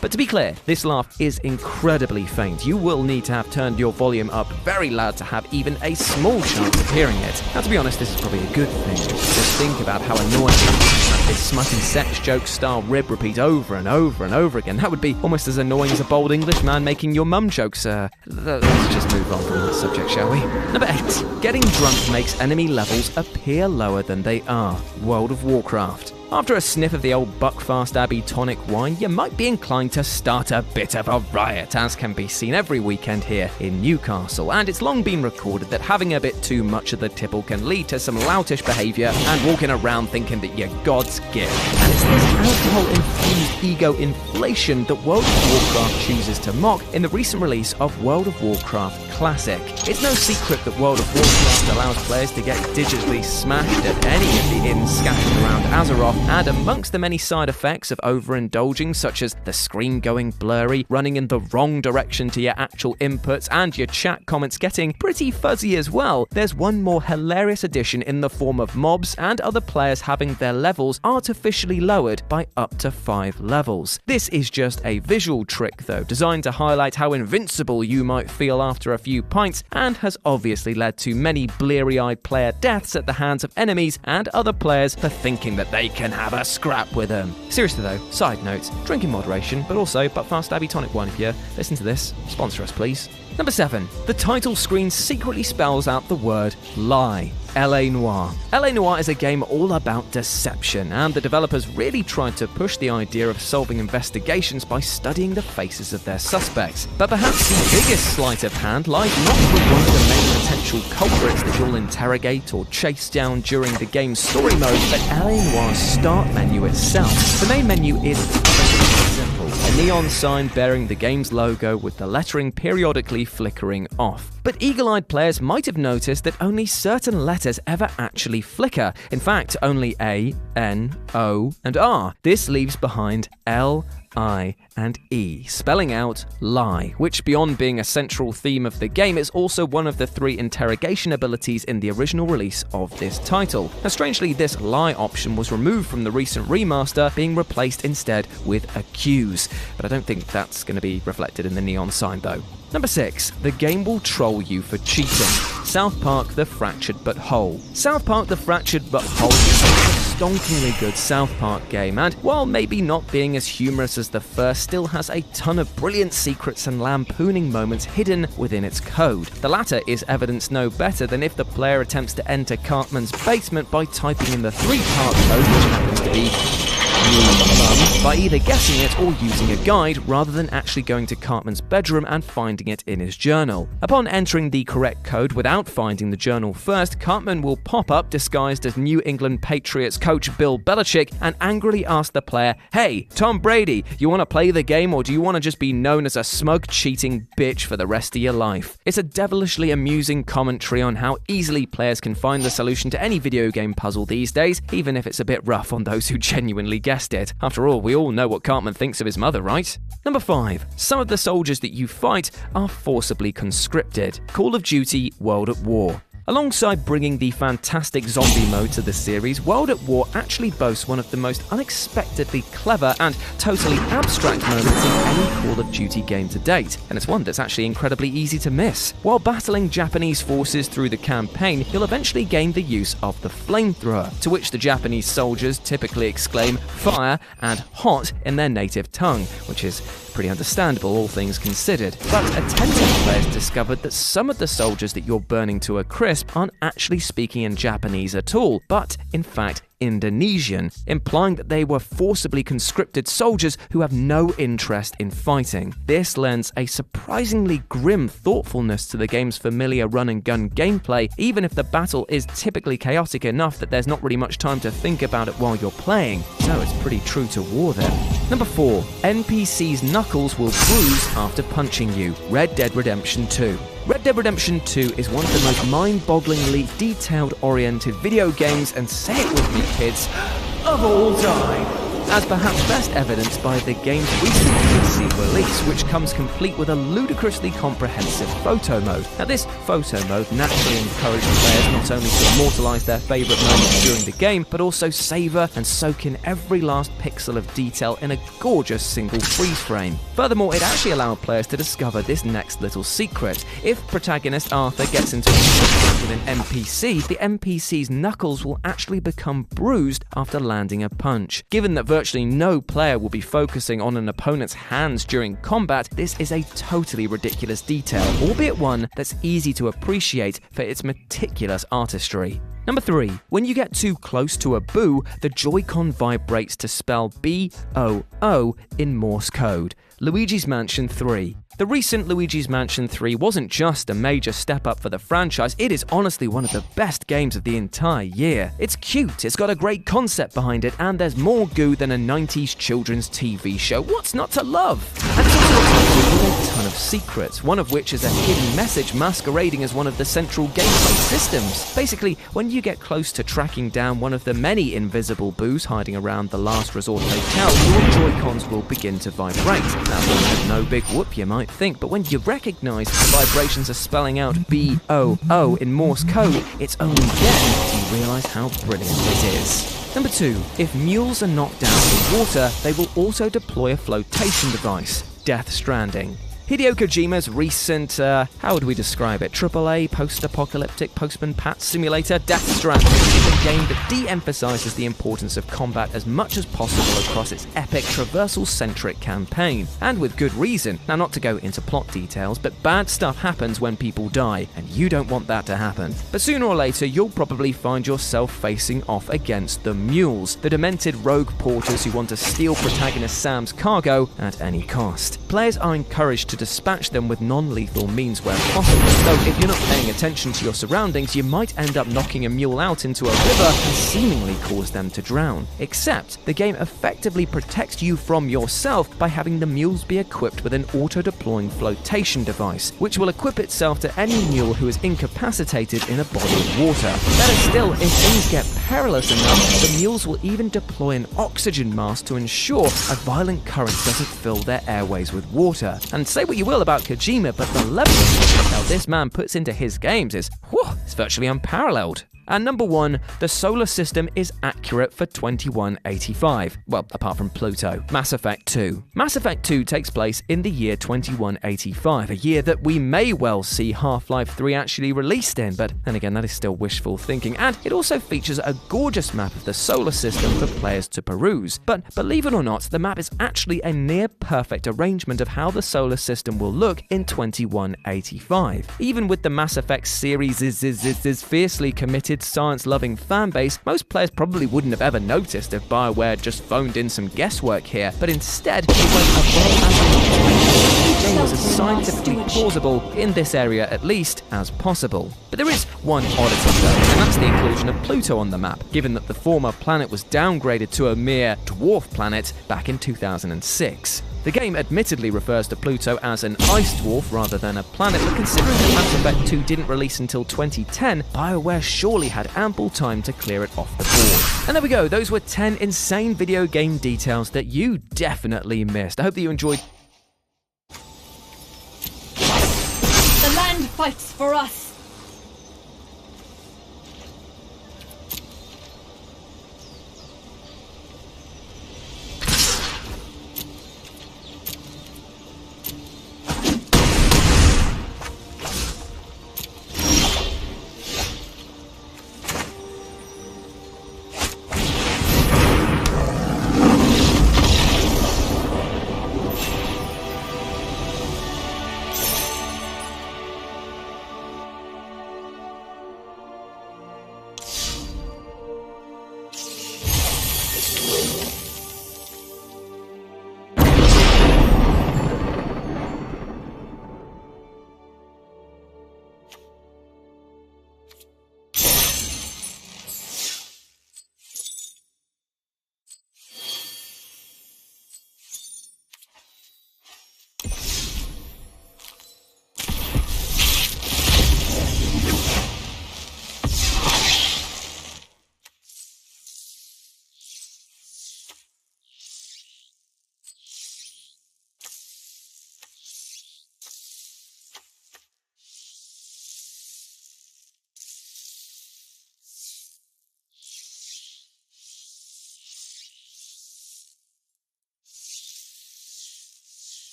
But to be clear, this laugh is incredibly faint. You will need to have turned your volume up very loud to have even a small chance of hearing it. Now, to be honest, this is probably a good thing. Just think about how annoying it is to have this smutty sex joke style rib repeat over and over and over again. That would be almost as annoying as a bold English man making your mum jokes. Let's just move on from the subject, shall we? Number 8. Getting drunk makes enemy levels appear lower than they are. World of Warcraft. After a sniff of the old Buckfast Abbey tonic wine, you might be inclined to start a bit of a riot, as can be seen every weekend here in Newcastle, and it's long been recorded that having a bit too much of the tipple can lead to some loutish behaviour and walking around thinking that you're God's gift. And it's this alcohol-infused ego inflation that World of Warcraft chooses to mock in the recent release of World of Warcraft Classic. It's no secret that World of Warcraft allows players to get digitally smashed at any of the inns scattered around Azeroth, and amongst the many side effects of overindulging, such as the screen going blurry, running in the wrong direction to your actual inputs, and your chat comments getting pretty fuzzy as well, there's one more hilarious addition in the form of mobs and other players having their levels artificially lowered by up to 5 levels. This is just a visual trick though, designed to highlight how invincible you might feel after a few pints, and has obviously led to many bleary-eyed player deaths at the hands of enemies and other players for thinking that they can have a scrap with them. Seriously though, side note, drink in moderation, but also Buckfast Abbey tonic wine if you listen to this. Sponsor us, please. Number 7. The title screen secretly spells out the word lie. L.A. Noire. L.A. Noire is a game all about deception, and the developers really tried to push the idea of solving investigations by studying the faces of their suspects. But perhaps the biggest sleight of hand lies not with one of the many potential culprits that you'll interrogate or chase down during the game's story mode, but L.A. Noire's start menu itself. The main menu is simple. A neon sign bearing the game's logo with the lettering periodically flickering off. But eagle-eyed players might have noticed that only certain letters ever actually flicker. In fact, only A, N, O, and R. This leaves behind L, I, and E, spelling out lie, which beyond being a central theme of the game is also one of the 3 interrogation abilities in the original release of this title. Now strangely, this lie option was removed from the recent remaster, being replaced instead with accuse, but I don't think that's going to be reflected in the neon sign though. Number 6. The game will troll you for cheating. South Park: The Fractured But Whole. South Park: The Fractured But Whole is stonkingly good South Park game, and while maybe not being as humorous as the first, still has a ton of brilliant secrets and lampooning moments hidden within its code. The latter is evidenced no better than if the player attempts to enter Cartman's basement by typing in the 3-part code, which happens to be by either guessing it or using a guide rather than actually going to Cartman's bedroom and finding it in his journal. Upon entering the correct code without finding the journal first, Cartman will pop up disguised as New England Patriots coach Bill Belichick and angrily ask the player, "Hey, Tom Brady, you want to play the game or do you want to just be known as a smug, cheating bitch for the rest of your life?" It's a devilishly amusing commentary on how easily players can find the solution to any video game puzzle these days, even if it's a bit rough on those who genuinely guessed it. After all, we all know what Cartman thinks of his mother, right? Number 5. Some of the soldiers that you fight are forcibly conscripted. Call of Duty World at War. Alongside bringing the fantastic zombie mode to the series, World at War actually boasts one of the most unexpectedly clever and totally abstract moments in any Call of Duty game to date, and it's one that's actually incredibly easy to miss. While battling Japanese forces through the campaign, you'll eventually gain the use of the flamethrower, to which the Japanese soldiers typically exclaim "fire" and "hot" in their native tongue, which is pretty understandable, all things considered. But attentive players discovered that some of the soldiers that you're burning to a crisp aren't actually speaking in Japanese at all, but in fact Indonesian, implying that they were forcibly conscripted soldiers who have no interest in fighting. This lends a surprisingly grim thoughtfulness to the game's familiar run-and-gun gameplay, even if the battle is typically chaotic enough that there's not really much time to think about it while you're playing, so it's pretty true to war then. Number 4. NPC's knuckles will bruise after punching you. Red Dead Redemption 2. Red Dead Redemption 2 is one of the most mind-bogglingly detailed-oriented video games, and say it with me kids, of all time. As perhaps best evidenced by the game's recent PC release, which comes complete with a ludicrously comprehensive photo mode. Now this photo mode naturally encourages players not only to immortalise their favourite moments during the game, but also savour and soak in every last pixel of detail in a gorgeous single freeze frame. Furthermore, it actually allowed players to discover this next little secret. If protagonist Arthur gets into a conflict with an NPC, the NPC's knuckles will actually become bruised after landing a punch. Given that virtually no player will be focusing on an opponent's hands during combat, this is a totally ridiculous detail, albeit one that's easy to appreciate for its meticulous artistry. Number 3. When you get too close to a boo, the Joy-Con vibrates to spell B-O-O in Morse code. Luigi's Mansion 3. The recent Luigi's Mansion 3 wasn't just a major step up for the franchise, it is honestly one of the best games of the entire year. It's cute, it's got a great concept behind it, and there's more goo than a 90s children's TV show. What's not to love? And it's also got with a ton of secrets, one of which is a hidden message masquerading as one of the central gameplay systems. Basically, when you get close to tracking down one of the many invisible boos hiding around the Last Resort Hotel, your Joy-Cons will begin to vibrate. That's no big whoop, you might think, but when you recognize the vibrations are spelling out B-O-O in Morse code, it's only then you realize how brilliant it is. Number 2. If mules are knocked down in water, they will also deploy a flotation device. Death Stranding. Hideo Kojima's recent, how would we describe it? AAA post-apocalyptic Postman Pat simulator, Death Stranding, is a game that de-emphasizes the importance of combat as much as possible across its epic traversal-centric campaign. And with good reason. Now, not to go into plot details, but bad stuff happens when people die, and you don't want that to happen. But sooner or later, you'll probably find yourself facing off against the mules, the demented rogue porters who want to steal protagonist Sam's cargo at any cost. Players are encouraged to dispatch them with non-lethal means where possible, though if you're not paying attention to your surroundings, you might end up knocking a mule out into a river and seemingly cause them to drown. Except, the game effectively protects you from yourself by having the mules be equipped with an auto-deploying flotation device, which will equip itself to any mule who is incapacitated in a body of water. Better still, if things get perilous enough, the mules will even deploy an oxygen mask to ensure a violent current doesn't fill their airways with water. And say what you will about Kojima, but the level of detail this man puts into his games is, it's virtually unparalleled. And number 1, the solar system is accurate for 2185. Well, apart from Pluto. Mass Effect 2. Mass Effect 2 takes place in the year 2185, a year that we may well see Half-Life 3 actually released in, but then again, that is still wishful thinking. And it also features a gorgeous map of the solar system for players to peruse. But believe it or not, the map is actually a near-perfect arrangement of how the solar system will look in 2185. Even with the Mass Effect series' fiercely committed, science-loving fanbase, most players probably wouldn't have ever noticed if BioWare just phoned in some guesswork here, but instead it went above and beyond. The game was as scientifically plausible, in this area at least, as possible. But there is one oddity though, and that's the inclusion of Pluto on the map, given that the former planet was downgraded to a mere dwarf planet back in 2006. The game admittedly refers to Pluto as an ice dwarf rather than a planet, but considering that Mass Effect 2 didn't release until 2010, BioWare surely had ample time to clear it off the board. And there we go, those were 10 insane video game details that you definitely missed. I hope that you enjoyed. The land fights for us.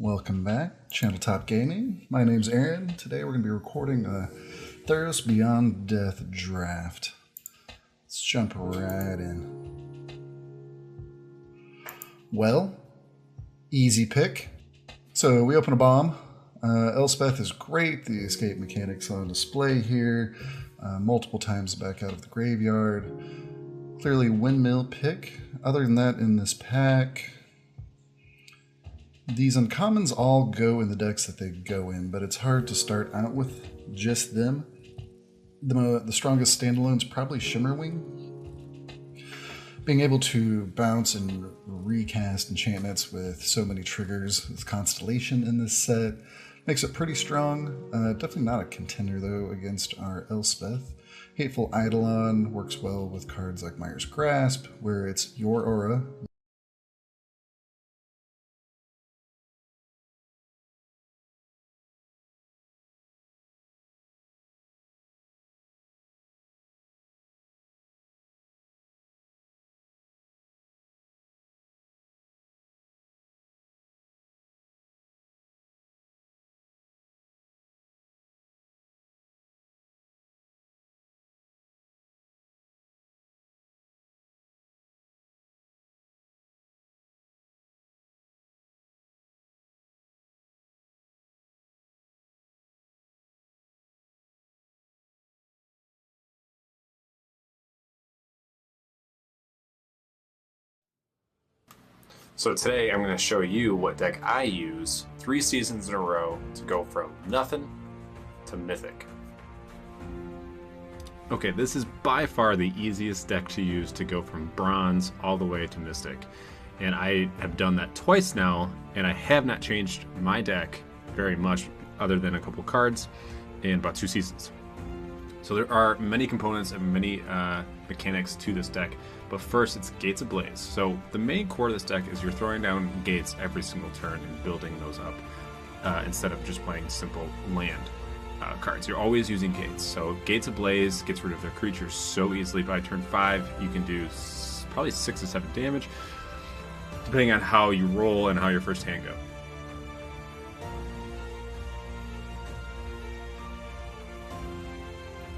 Welcome back, Channel Top Gaming. My name's Aaron. Today we're going to be recording a Theros Beyond Death draft. Let's jump right in. Well, easy pick. So we open a bomb. Elspeth is great. The escape mechanics on display here. Multiple times back out of the graveyard. Clearly windmill pick. Other than that, in this pack, these uncommons all go in the decks that they go in, but it's hard to start out with just them. The strongest standalone is probably Shimmerwing. Being able to bounce and recast enchantments with so many triggers with Constellation in this set makes it pretty strong. Definitely not a contender though against our Elspeth. Hateful Eidolon works well with cards like Mire's Grasp, where it's your aura. So today I'm going to show you what deck I use 3 seasons in a row to go from nothing to mythic. Okay, this is by far the easiest deck to use to go from bronze all the way to mystic. And I have done that twice now, and I have not changed my deck very much other than a couple cards in about 2 seasons. So there are many components and many mechanics to this deck, but first it's Gates Ablaze. So the main core of this deck is you're throwing down gates every single turn and building those up instead of just playing simple land cards. You're always using gates. So Gates Ablaze gets rid of their creatures so easily. By turn 5 you can do probably 6 to 7 damage depending on how you roll and how your first hand go.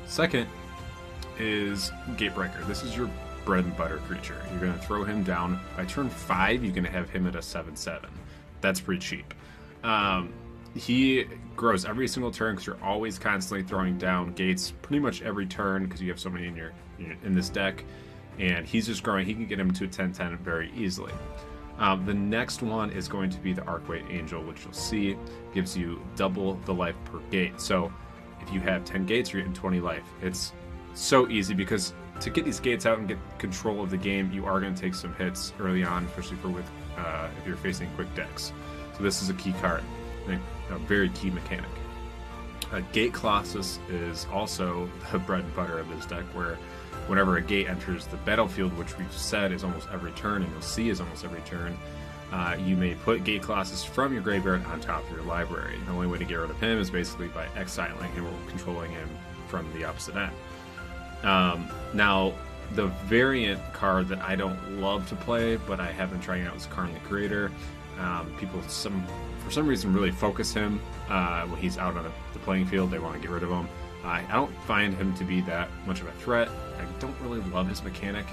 Second is Gatebreaker. This is your bread and butter creature. You're going to throw him down. By turn 5, you can have him at a 7/7. That's pretty cheap. He grows every single turn because you're always constantly throwing down gates pretty much every turn because you have so many in this deck. And he's just growing. He can get him to a 10/10 very easily. The next one is going to be the Arcway Angel, which you'll see gives you double the life per gate. So if you have 10 gates, you're getting 20 life. It's so easy because to get these gates out and get control of the game, you are going to take some hits early on, especially if you're facing quick decks. So this is a key card, a very key mechanic. Gate Colossus is also the bread and butter of this deck, where whenever a gate enters the battlefield, which we've said is almost every turn, and you'll see is almost every turn, you may put Gate Colossus from your graveyard on top of your library. The only way to get rid of him is basically by exiling him or controlling him from the opposite end. Now, the variant card that I don't love to play, but I have been trying out, is Karn the Creator. People, for some reason, really focus him when he's out on the playing field. They want to get rid of him. I don't find him to be that much of a threat. I don't really love his mechanic.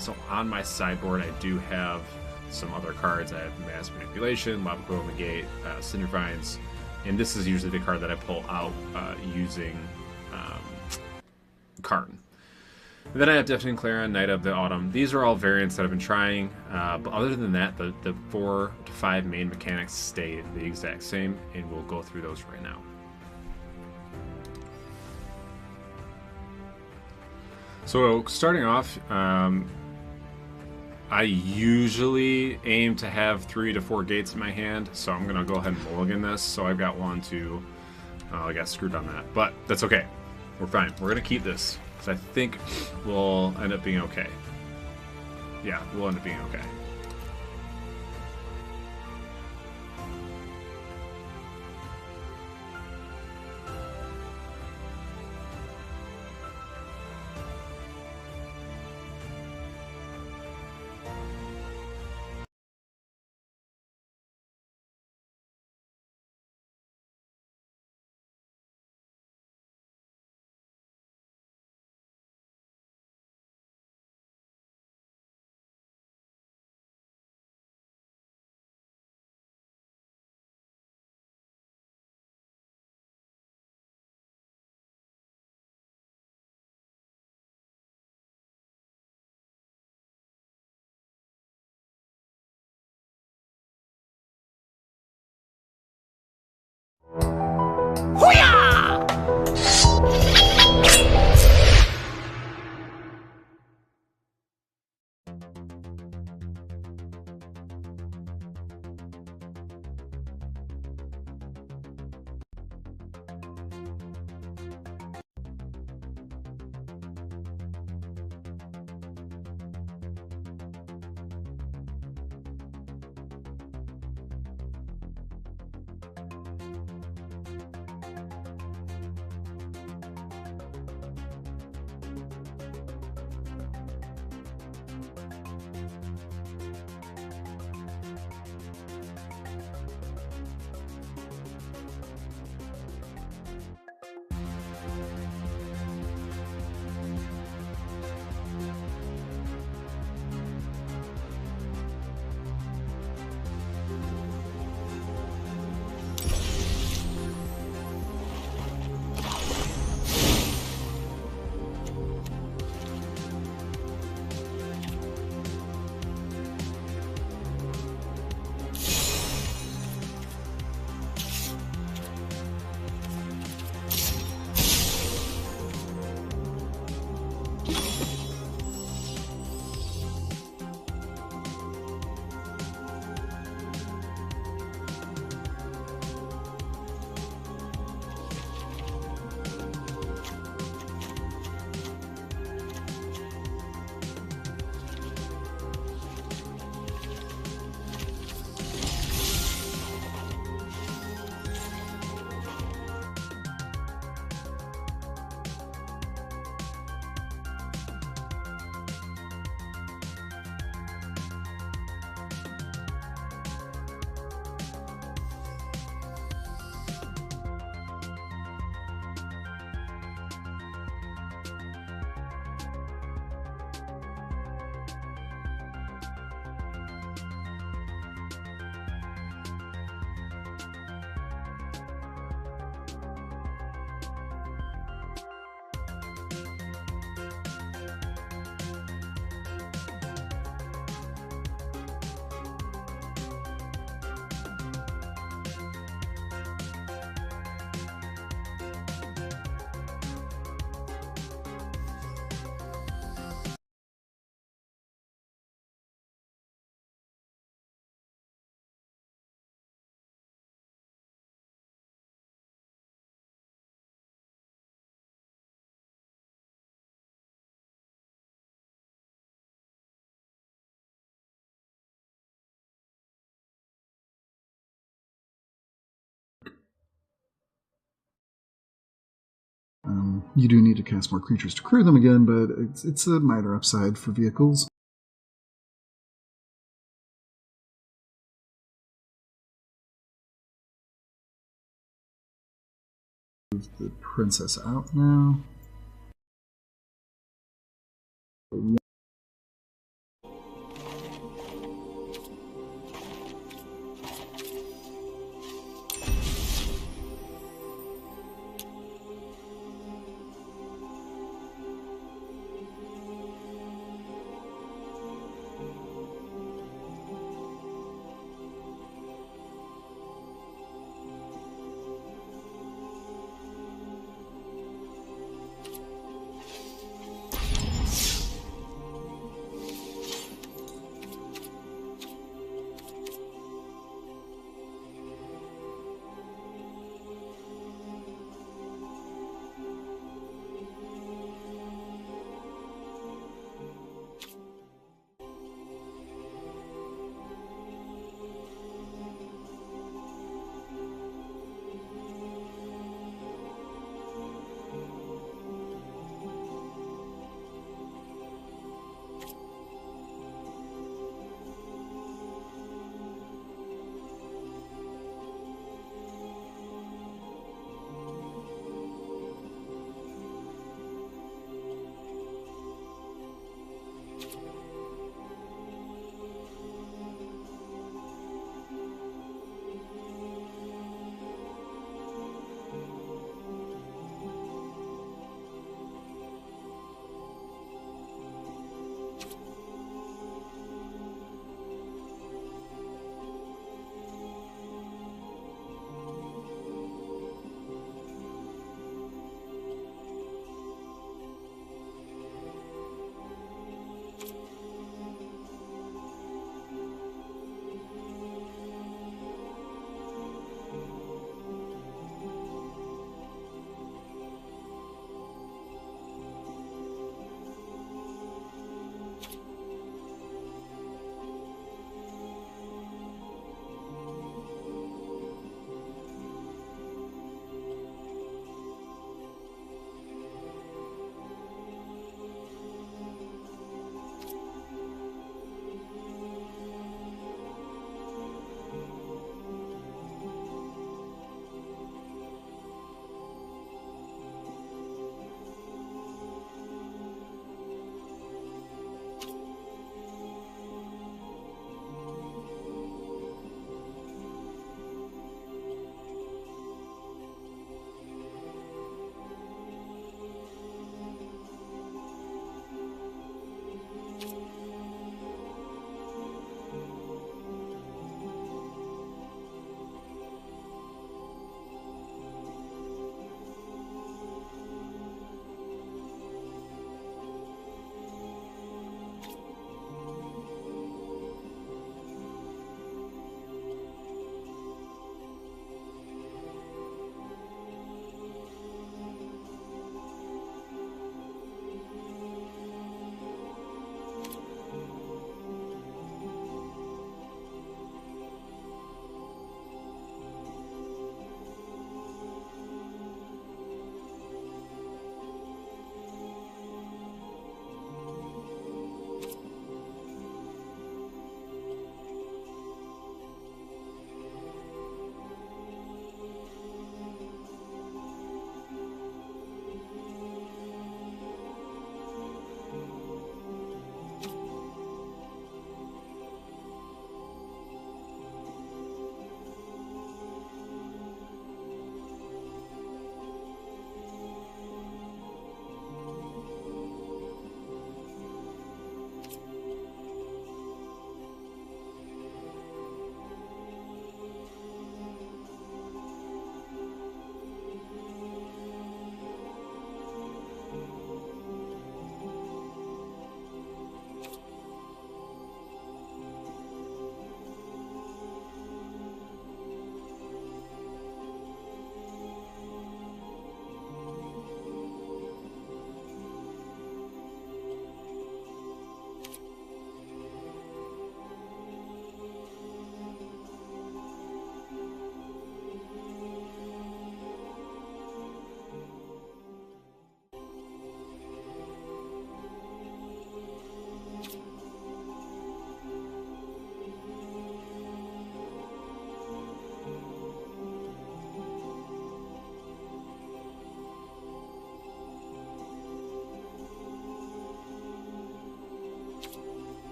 So on my sideboard, I do have some other cards. I have Mass Manipulation, Lava Coil Negate, Cindervines, and this is usually the card that I pull out using Karn. And then I have Deafening Clarion, Knight of the Autumn. These are all variants that I've been trying, but other than that, the 4 to 5 main mechanics stay the exact same, and we'll go through those right now. So starting off, I usually aim to have 3 to 4 gates in my hand, so I'm going to go ahead and mulligan this. So I've got 1, 2, I got screwed on that, but that's okay. We're fine. We're going to keep this, because I think we'll end up being okay. Yeah, we'll end up being okay. You do need to cast more creatures to crew them again, but it's a minor upside for vehicles. Move the princess out now.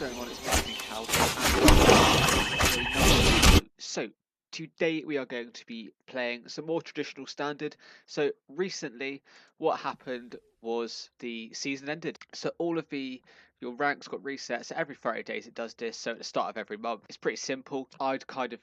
going on? It's Lightning House. So, today we are going to be playing some more traditional standard. So, recently, what happened was the season ended. So, all of your ranks got reset. So, every Fridays it does this. So, at the start of every month, it's pretty simple. I'd kind of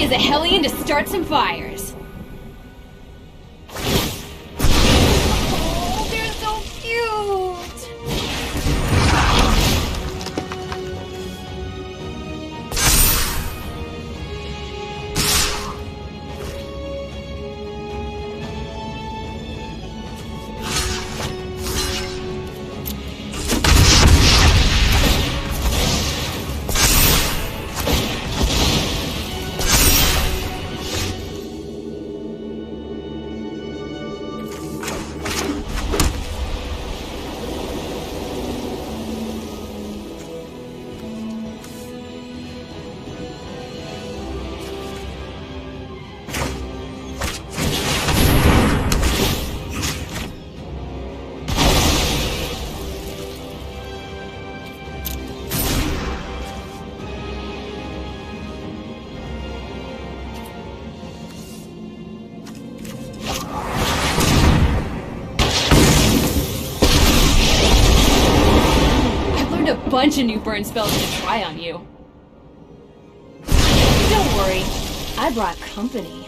As a hellion to start some fires. Oh, they're so cute! Bunch of new burn spells to try on you. Don't worry, I brought company.